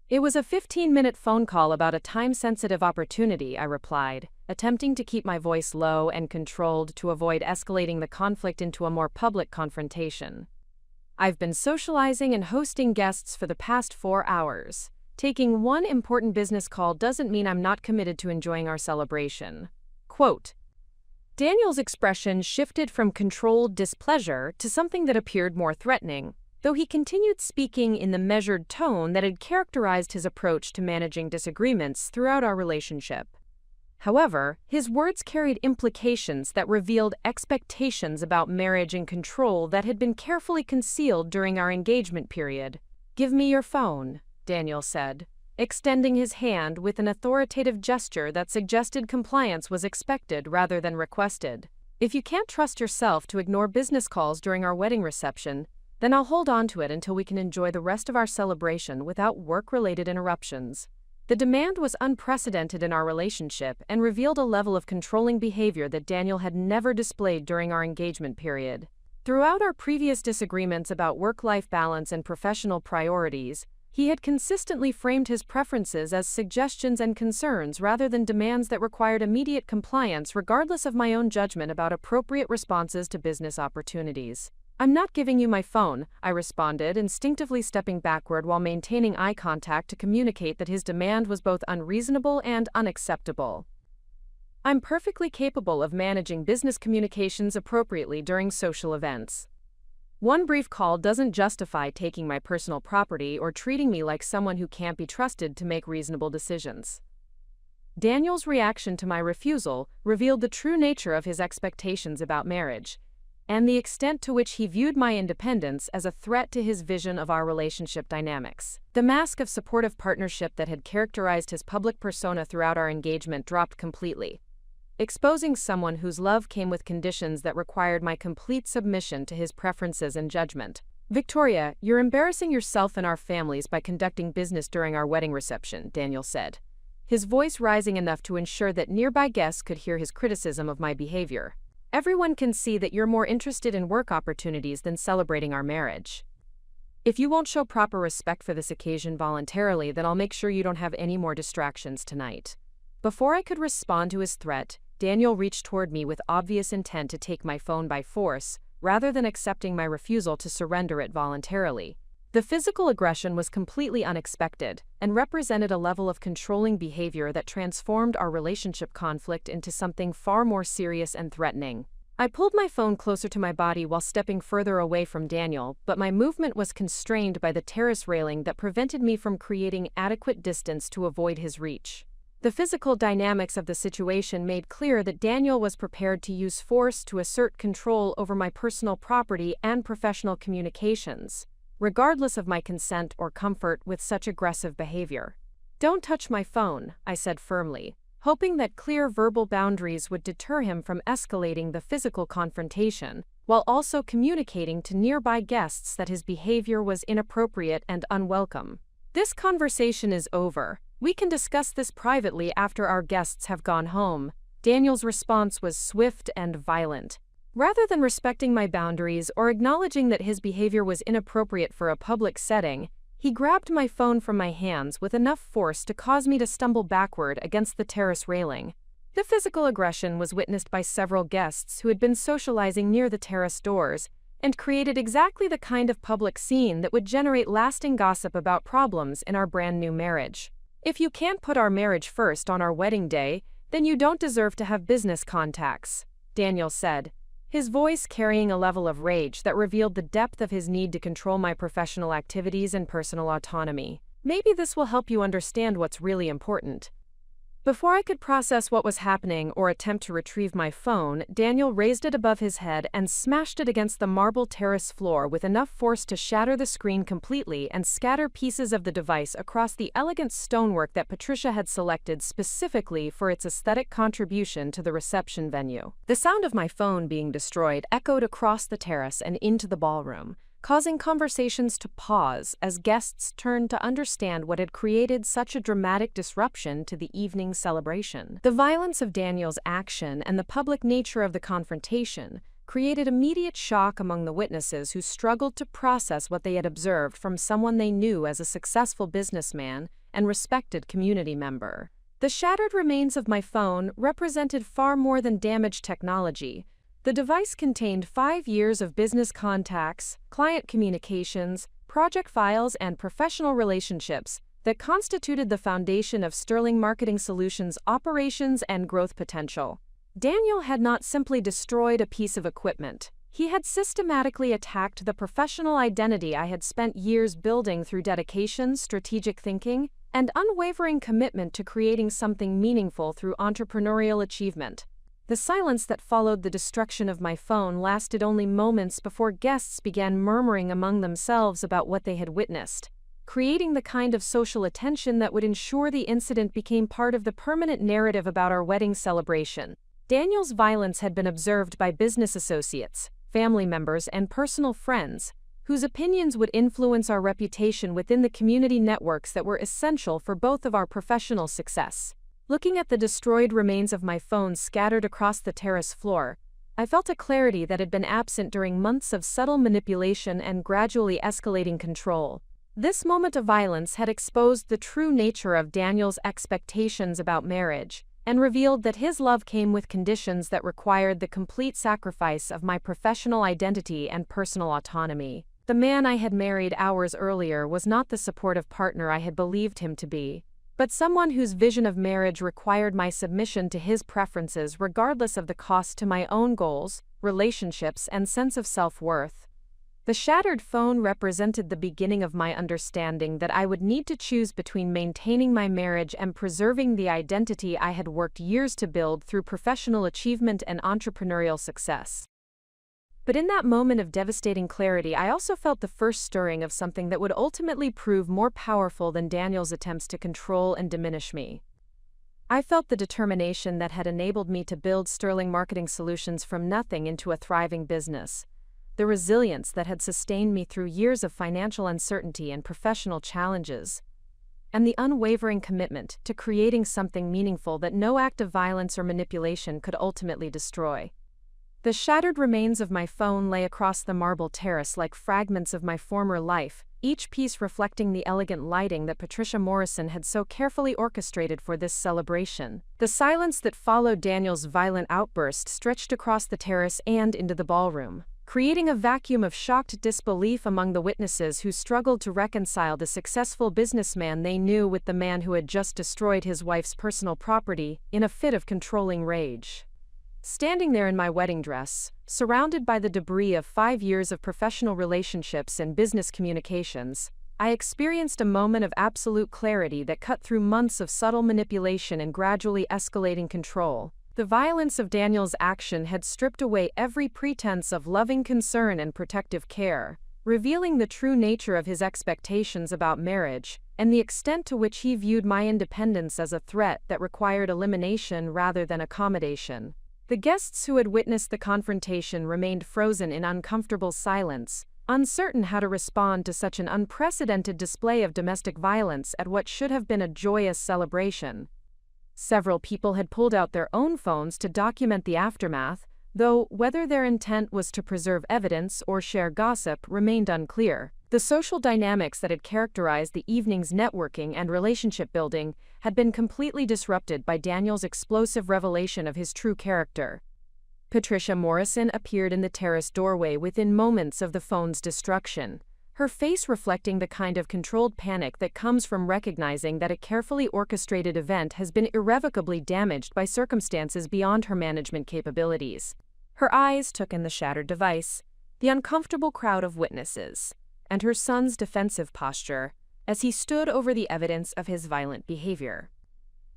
"It was a 15-minute phone call about a time-sensitive opportunity," I replied, attempting to keep my voice low and controlled to avoid escalating the conflict into a more public confrontation. "I've been socializing and hosting guests for the past 4 hours. Taking one important business call doesn't mean I'm not committed to enjoying our celebration." Quote. Daniel's expression shifted from controlled displeasure to something that appeared more threatening, though he continued speaking in the measured tone that had characterized his approach to managing disagreements throughout our relationship. However, his words carried implications that revealed expectations about marriage and control that had been carefully concealed during our engagement period. "Give me your phone," Daniel said, extending his hand with an authoritative gesture that suggested compliance was expected rather than requested. "If you can't trust yourself to ignore business calls during our wedding reception, then I'll hold on to it until we can enjoy the rest of our celebration without work-related interruptions." The demand was unprecedented in our relationship and revealed a level of controlling behavior that Daniel had never displayed during our engagement period. Throughout our previous disagreements about work-life balance and professional priorities, he had consistently framed his preferences as suggestions and concerns rather than demands that required immediate compliance regardless of my own judgment about appropriate responses to business opportunities. "I'm not giving you my phone," I responded, instinctively stepping backward while maintaining eye contact to communicate that his demand was both unreasonable and unacceptable. "I'm perfectly capable of managing business communications appropriately during social events. One brief call doesn't justify taking my personal property or treating me like someone who can't be trusted to make reasonable decisions." Daniel's reaction to my refusal revealed the true nature of his expectations about marriage, and the extent to which he viewed my independence as a threat to his vision of our relationship dynamics. The mask of supportive partnership that had characterized his public persona throughout our engagement dropped completely, exposing someone whose love came with conditions that required my complete submission to his preferences and judgment. "Victoria, you're embarrassing yourself and our families by conducting business during our wedding reception," Daniel said, his voice rising enough to ensure that nearby guests could hear his criticism of my behavior. "Everyone can see that you're more interested in work opportunities than celebrating our marriage. If you won't show proper respect for this occasion voluntarily, then I'll make sure you don't have any more distractions tonight." Before I could respond to his threat, Daniel reached toward me with obvious intent to take my phone by force, rather than accepting my refusal to surrender it voluntarily. The physical aggression was completely unexpected and represented a level of controlling behavior that transformed our relationship conflict into something far more serious and threatening. I pulled my phone closer to my body while stepping further away from Daniel, but my movement was constrained by the terrace railing that prevented me from creating adequate distance to avoid his reach. The physical dynamics of the situation made clear that Daniel was prepared to use force to assert control over my personal property and professional communications, regardless of my consent or comfort with such aggressive behavior. "Don't touch my phone," I said firmly, hoping that clear verbal boundaries would deter him from escalating the physical confrontation, while also communicating to nearby guests that his behavior was inappropriate and unwelcome. "This conversation is over. We can discuss this privately after our guests have gone home." Daniel's response was swift and violent. Rather than respecting my boundaries or acknowledging that his behavior was inappropriate for a public setting, he grabbed my phone from my hands with enough force to cause me to stumble backward against the terrace railing. The physical aggression was witnessed by several guests who had been socializing near the terrace doors and created exactly the kind of public scene that would generate lasting gossip about problems in our brand new marriage. "If you can't put our marriage first on our wedding day, then you don't deserve to have business contacts," Daniel said, his voice carrying a level of rage that revealed the depth of his need to control my professional activities and personal autonomy. "Maybe this will help you understand what's really important." Before I could process what was happening or attempt to retrieve my phone, Daniel raised it above his head and smashed it against the marble terrace floor with enough force to shatter the screen completely and scatter pieces of the device across the elegant stonework that Patricia had selected specifically for its aesthetic contribution to the reception venue. The sound of my phone being destroyed echoed across the terrace and into the ballroom, causing conversations to pause as guests turned to understand what had created such a dramatic disruption to the evening's celebration. The violence of Daniel's action and the public nature of the confrontation created immediate shock among the witnesses who struggled to process what they had observed from someone they knew as a successful businessman and respected community member. The shattered remains of my phone represented far more than damaged technology. The device contained 5 years of business contacts, client communications, project files, and professional relationships that constituted the foundation of Sterling Marketing Solutions' operations and growth potential. Daniel had not simply destroyed a piece of equipment. He had systematically attacked the professional identity I had spent years building through dedication, strategic thinking, and unwavering commitment to creating something meaningful through entrepreneurial achievement. The silence that followed the destruction of my phone lasted only moments before guests began murmuring among themselves about what they had witnessed, creating the kind of social attention that would ensure the incident became part of the permanent narrative about our wedding celebration. Daniel's violence had been observed by business associates, family members, and personal friends, whose opinions would influence our reputation within the community networks that were essential for both of our professional success. Looking at the destroyed remains of my phone scattered across the terrace floor, I felt a clarity that had been absent during months of subtle manipulation and gradually escalating control. This moment of violence had exposed the true nature of Daniel's expectations about marriage, and revealed that his love came with conditions that required the complete sacrifice of my professional identity and personal autonomy. The man I had married hours earlier was not the supportive partner I had believed him to be, but someone whose vision of marriage required my submission to his preferences regardless of the cost to my own goals, relationships, and sense of self-worth. The shattered phone represented the beginning of my understanding that I would need to choose between maintaining my marriage and preserving the identity I had worked years to build through professional achievement and entrepreneurial success. But in that moment of devastating clarity, I also felt the first stirring of something that would ultimately prove more powerful than Daniel's attempts to control and diminish me. I felt the determination that had enabled me to build Sterling Marketing Solutions from nothing into a thriving business. The resilience that had sustained me through years of financial uncertainty and professional challenges, and the unwavering commitment to creating something meaningful that no act of violence or manipulation could ultimately destroy. The shattered remains of my phone lay across the marble terrace like fragments of my former life, each piece reflecting the elegant lighting that Patricia Morrison had so carefully orchestrated for this celebration. The silence that followed Daniel's violent outburst stretched across the terrace and into the ballroom, creating a vacuum of shocked disbelief among the witnesses who struggled to reconcile the successful businessman they knew with the man who had just destroyed his wife's personal property in a fit of controlling rage. Standing there in my wedding dress, surrounded by the debris of 5 years of professional relationships and business communications, I experienced a moment of absolute clarity that cut through months of subtle manipulation and gradually escalating control. The violence of Daniel's action had stripped away every pretense of loving concern and protective care, revealing the true nature of his expectations about marriage and the extent to which he viewed my independence as a threat that required elimination rather than accommodation. The guests who had witnessed the confrontation remained frozen in uncomfortable silence, uncertain how to respond to such an unprecedented display of domestic violence at what should have been a joyous celebration. Several people had pulled out their own phones to document the aftermath, though whether their intent was to preserve evidence or share gossip remained unclear. The social dynamics that had characterized the evening's networking and relationship building had been completely disrupted by Daniel's explosive revelation of his true character. Patricia Morrison appeared in the terrace doorway within moments of the phone's destruction, her face reflecting the kind of controlled panic that comes from recognizing that a carefully orchestrated event has been irrevocably damaged by circumstances beyond her management capabilities. Her eyes took in the shattered device, the uncomfortable crowd of witnesses, and her son's defensive posture as he stood over the evidence of his violent behavior.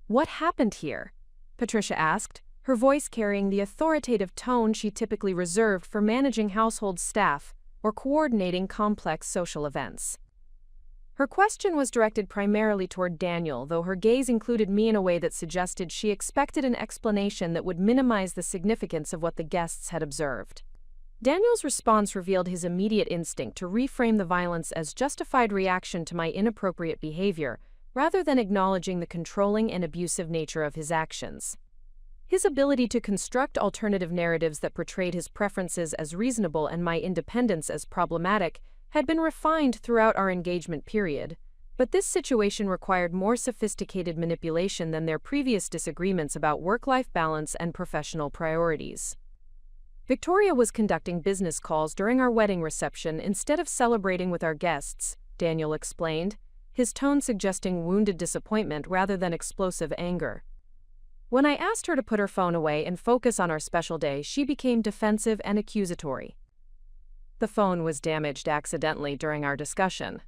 "What happened here?" Patricia asked, her voice carrying the authoritative tone she typically reserved for managing household staff or coordinating complex social events. Her question was directed primarily toward Daniel, though her gaze included me in a way that suggested she expected an explanation that would minimize the significance of what the guests had observed. Daniel's response revealed his immediate instinct to reframe the violence as justified reaction to my inappropriate behavior, rather than acknowledging the controlling and abusive nature of his actions. His ability to construct alternative narratives that portrayed his preferences as reasonable and my independence as problematic had been refined throughout our engagement period, But this situation required more sophisticated manipulation than their previous disagreements about work-life balance and professional priorities. Victoria was conducting business calls during our wedding reception instead of celebrating with our guests, Daniel explained, his tone suggesting wounded disappointment rather than explosive anger. When I asked her to put her phone away and focus on our special day, she became defensive and accusatory. The phone was damaged accidentally during our discussion.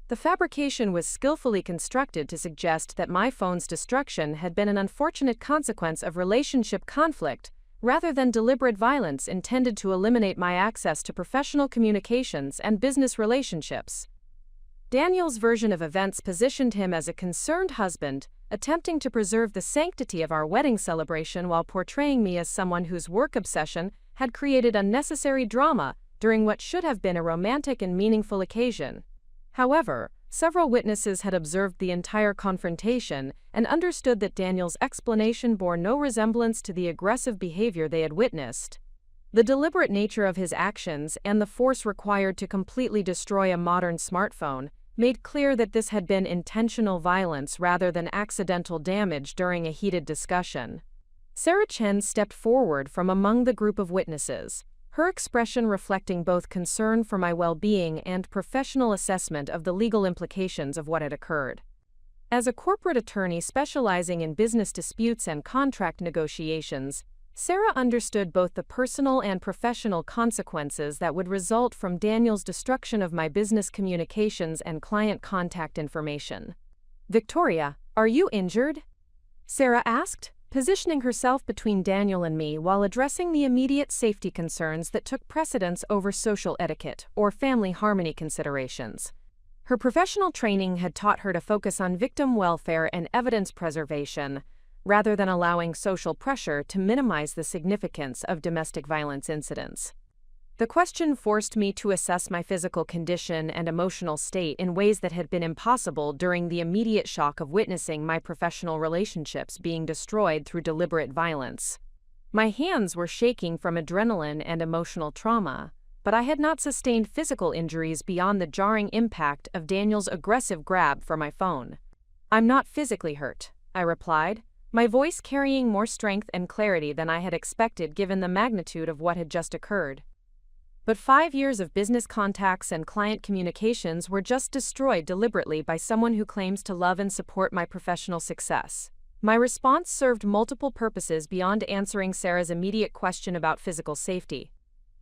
The fabrication was skillfully constructed to suggest that my phone's destruction had been an unfortunate consequence of relationship conflict rather than deliberate violence intended to eliminate my access to professional communications and business relationships. Daniel's version of events positioned him as a concerned husband, attempting to preserve the sanctity of our wedding celebration while portraying me as someone whose work obsession had created unnecessary drama during what should have been a romantic and meaningful occasion. However, several witnesses had observed the entire confrontation and understood that Daniel's explanation bore no resemblance to the aggressive behavior they had witnessed. The deliberate nature of his actions and the force required to completely destroy a modern smartphone made clear that this had been intentional violence rather than accidental damage during a heated discussion. Sarah Chen stepped forward from among the group of witnesses, her expression reflecting both concern for my well-being and professional assessment of the legal implications of what had occurred. As a corporate attorney specializing in business disputes and contract negotiations, Sarah understood both the personal and professional consequences that would result from Daniel's destruction of my business communications and client contact information. "Victoria, are you injured?" Sarah asked, positioning herself between Daniel and me while addressing the immediate safety concerns that took precedence over social etiquette or family harmony considerations. Her professional training had taught her to focus on victim welfare and evidence preservation, rather than allowing social pressure to minimize the significance of domestic violence incidents. The question forced me to assess my physical condition and emotional state in ways that had been impossible during the immediate shock of witnessing my professional relationships being destroyed through deliberate violence. My hands were shaking from adrenaline and emotional trauma, but I had not sustained physical injuries beyond the jarring impact of Daniel's aggressive grab for my phone. "I'm not physically hurt," I replied, my voice carrying more strength and clarity than I had expected given the magnitude of what had just occurred. But 5 years of business contacts and client communications were just destroyed deliberately by someone who claims to love and support my professional success. My response served multiple purposes beyond answering Sarah's immediate question about physical safety.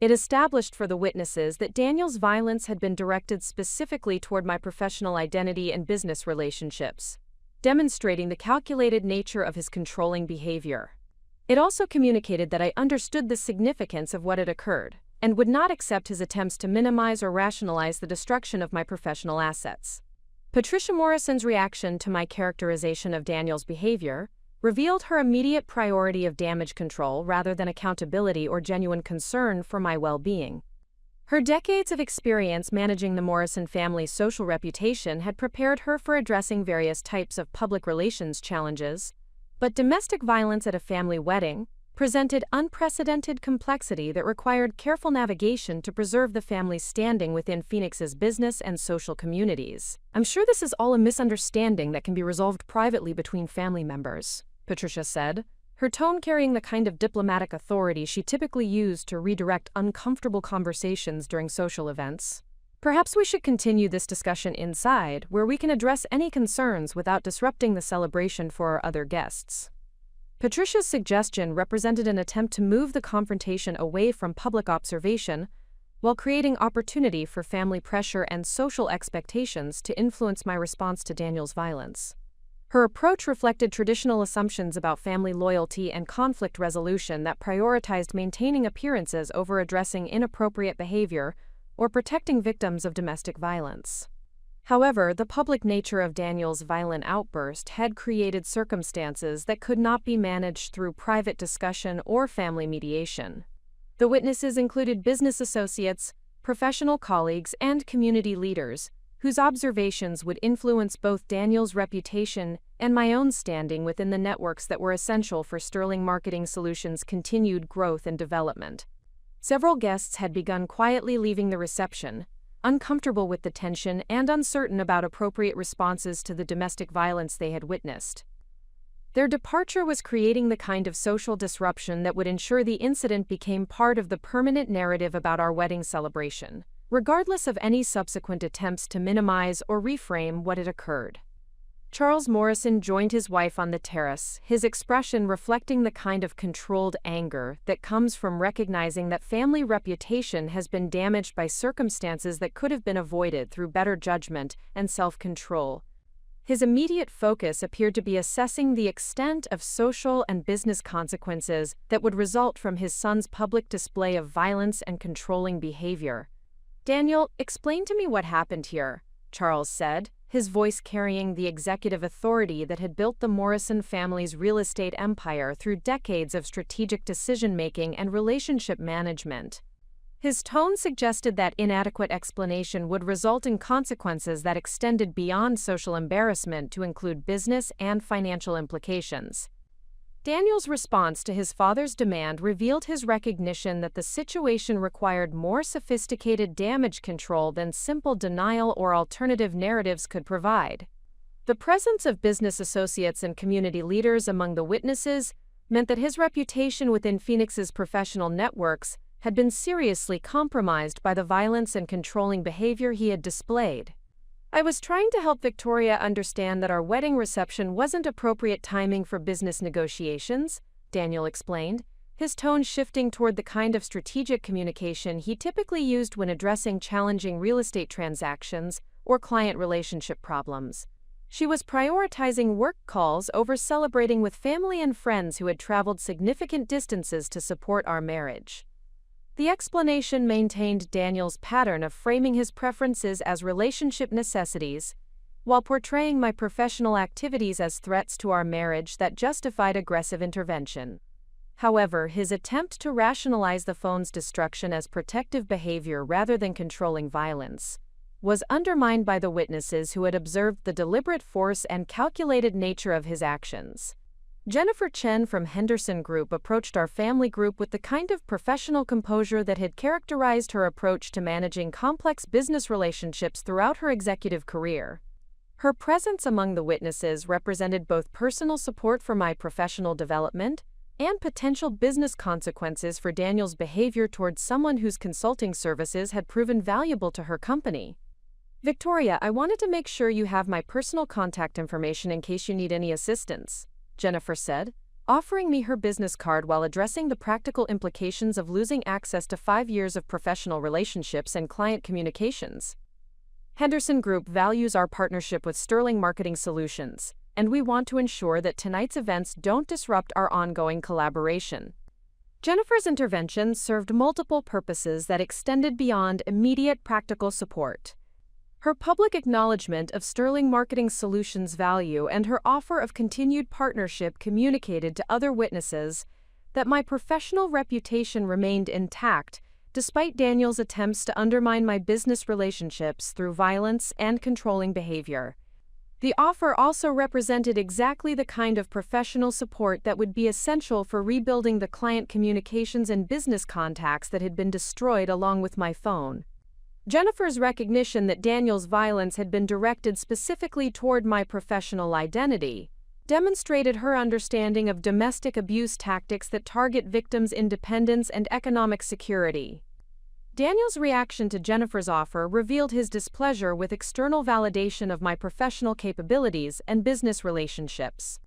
It established for the witnesses that Daniel's violence had been directed specifically toward my professional identity and business relationships, demonstrating the calculated nature of his controlling behavior. It also communicated that I understood the significance of what had occurred, and would not accept his attempts to minimize or rationalize the destruction of my professional assets. Patricia Morrison's reaction to my characterization of Daniel's behavior revealed her immediate priority of damage control rather than accountability or genuine concern for my well-being. Her decades of experience managing the Morrison family's social reputation had prepared her for addressing various types of public relations challenges, but domestic violence at a family wedding presented unprecedented complexity that required careful navigation to preserve the family's standing within Phoenix's business and social communities. "I'm sure this is all a misunderstanding that can be resolved privately between family members," Patricia said, her tone carrying the kind of diplomatic authority she typically used to redirect uncomfortable conversations during social events. "Perhaps we should continue this discussion inside, where we can address any concerns without disrupting the celebration for our other guests." Patricia's suggestion represented an attempt to move the confrontation away from public observation, while creating opportunity for family pressure and social expectations to influence my response to Daniel's violence. Her approach reflected traditional assumptions about family loyalty and conflict resolution that prioritized maintaining appearances over addressing inappropriate behavior or protecting victims of domestic violence. However, the public nature of Daniel's violent outburst had created circumstances that could not be managed through private discussion or family mediation. The witnesses included business associates, professional colleagues, and community leaders, whose observations would influence both Daniel's reputation and my own standing within the networks that were essential for Sterling Marketing Solutions' continued growth and development. Several guests had begun quietly leaving the reception, uncomfortable with the tension and uncertain about appropriate responses to the domestic violence they had witnessed. Their departure was creating the kind of social disruption that would ensure the incident became part of the permanent narrative about our wedding celebration, regardless of any subsequent attempts to minimize or reframe what had occurred. Charles Morrison joined his wife on the terrace, his expression reflecting the kind of controlled anger that comes from recognizing that family reputation has been damaged by circumstances that could have been avoided through better judgment and self-control. His immediate focus appeared to be assessing the extent of social and business consequences that would result from his son's public display of violence and controlling behavior. "Daniel, explain to me what happened here," Charles said, his voice carrying the executive authority that had built the Morrison family's real estate empire through decades of strategic decision-making and relationship management. His tone suggested that inadequate explanation would result in consequences that extended beyond social embarrassment to include business and financial implications. Daniel's response to his father's demand revealed his recognition that the situation required more sophisticated damage control than simple denial or alternative narratives could provide. The presence of business associates and community leaders among the witnesses meant that his reputation within Phoenix's professional networks had been seriously compromised by the violence and controlling behavior he had displayed. "I was trying to help Victoria understand that our wedding reception wasn't appropriate timing for business negotiations," Daniel explained, his tone shifting toward the kind of strategic communication he typically used when addressing challenging real estate transactions or client relationship problems. She was prioritizing work calls over celebrating with family and friends who had traveled significant distances to support our marriage. The explanation maintained Daniel's pattern of framing his preferences as relationship necessities, while portraying my professional activities as threats to our marriage that justified aggressive intervention. However, his attempt to rationalize the phone's destruction as protective behavior rather than controlling violence was undermined by the witnesses who had observed the deliberate force and calculated nature of his actions. Jennifer Chen from Henderson Group approached our family group with the kind of professional composure that had characterized her approach to managing complex business relationships throughout her executive career. Her presence among the witnesses represented both personal support for my professional development and potential business consequences for Daniel's behavior towards someone whose consulting services had proven valuable to her company. "Victoria, I wanted to make sure you have my personal contact information in case you need any assistance," Jennifer said, offering me her business card while addressing the practical implications of losing access to 5 years of professional relationships and client communications. "Henderson Group values our partnership with Sterling Marketing Solutions, and we want to ensure that tonight's events don't disrupt our ongoing collaboration." Jennifer's intervention served multiple purposes that extended beyond immediate practical support. Her public acknowledgement of Sterling Marketing Solutions' value and her offer of continued partnership communicated to other witnesses that my professional reputation remained intact despite Daniel's attempts to undermine my business relationships through violence and controlling behavior. The offer also represented exactly the kind of professional support that would be essential for rebuilding the client communications and business contacts that had been destroyed along with my phone. Jennifer's recognition that Daniel's violence had been directed specifically toward my professional identity demonstrated her understanding of domestic abuse tactics that target victims' independence and economic security. Daniel's reaction to Jennifer's offer revealed his displeasure with external validation of my professional capabilities and business relationships.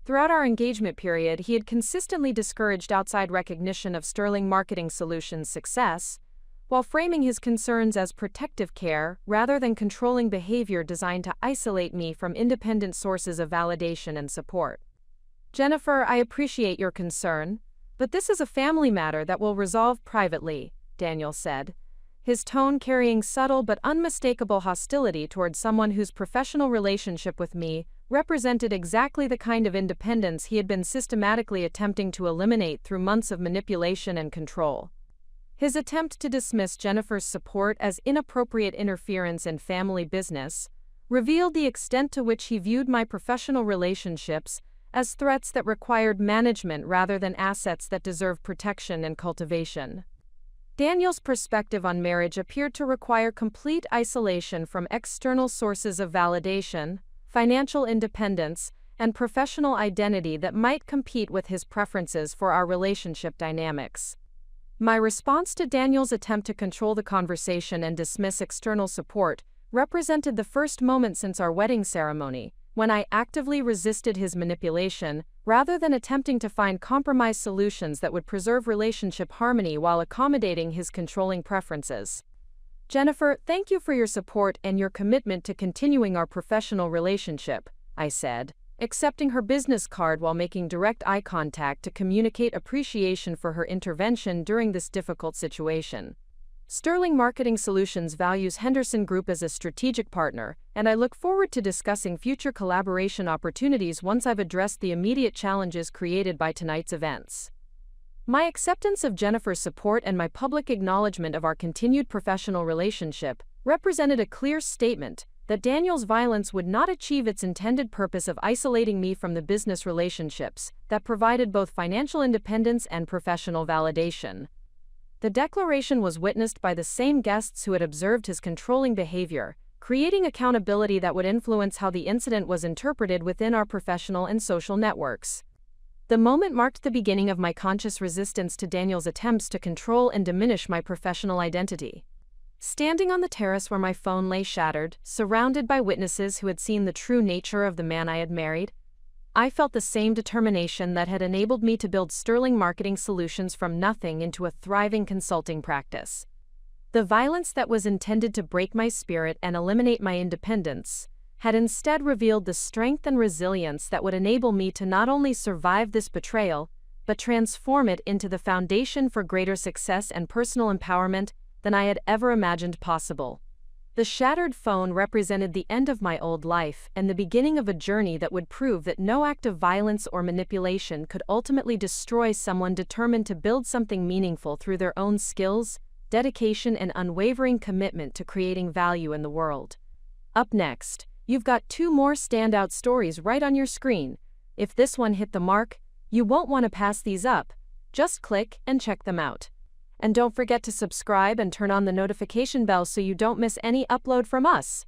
Throughout our engagement period, he had consistently discouraged outside recognition of Sterling Marketing Solutions' success, while framing his concerns as protective care rather than controlling behavior designed to isolate me from independent sources of validation and support. "Jennifer, I appreciate your concern, but this is a family matter that will resolve privately," Daniel said, his tone carrying subtle but unmistakable hostility towards someone whose professional relationship with me represented exactly the kind of independence he had been systematically attempting to eliminate through months of manipulation and control. His attempt to dismiss Jennifer's support as inappropriate interference in family business revealed the extent to which he viewed my professional relationships as threats that required management rather than assets that deserve protection and cultivation. Daniel's perspective on marriage appeared to require complete isolation from external sources of validation, financial independence, and professional identity that might compete with his preferences for our relationship dynamics. My response to Daniel's attempt to control the conversation and dismiss external support represented the first moment since our wedding ceremony, when I actively resisted his manipulation, rather than attempting to find compromise solutions that would preserve relationship harmony while accommodating his controlling preferences. "Jennifer, thank you for your support and your commitment to continuing our professional relationship," I said, accepting her business card while making direct eye contact to communicate appreciation for her intervention during this difficult situation. Sterling Marketing Solutions values Henderson Group as a strategic partner, and I look forward to discussing future collaboration opportunities once I've addressed the immediate challenges created by tonight's events. My acceptance of Jennifer's support and my public acknowledgement of our continued professional relationship represented a clear statement that Daniel's violence would not achieve its intended purpose of isolating me from the business relationships that provided both financial independence and professional validation. The declaration was witnessed by the same guests who had observed his controlling behavior, creating accountability that would influence how the incident was interpreted within our professional and social networks. The moment marked the beginning of my conscious resistance to Daniel's attempts to control and diminish my professional identity. Standing on the terrace where my phone lay shattered, surrounded by witnesses who had seen the true nature of the man I had married, I felt the same determination that had enabled me to build Sterling Marketing Solutions from nothing into a thriving consulting practice. The violence that was intended to break my spirit and eliminate my independence had instead revealed the strength and resilience that would enable me to not only survive this betrayal, but transform it into the foundation for greater success and personal empowerment than I had ever imagined possible. The shattered phone represented the end of my old life and the beginning of a journey that would prove that no act of violence or manipulation could ultimately destroy someone determined to build something meaningful through their own skills, dedication, and unwavering commitment to creating value in the world. Up next, you've got two more standout stories right on your screen. If this one hit the mark, you won't want to pass these up. Just click and check them out. And don't forget to subscribe and turn on the notification bell so you don't miss any upload from us.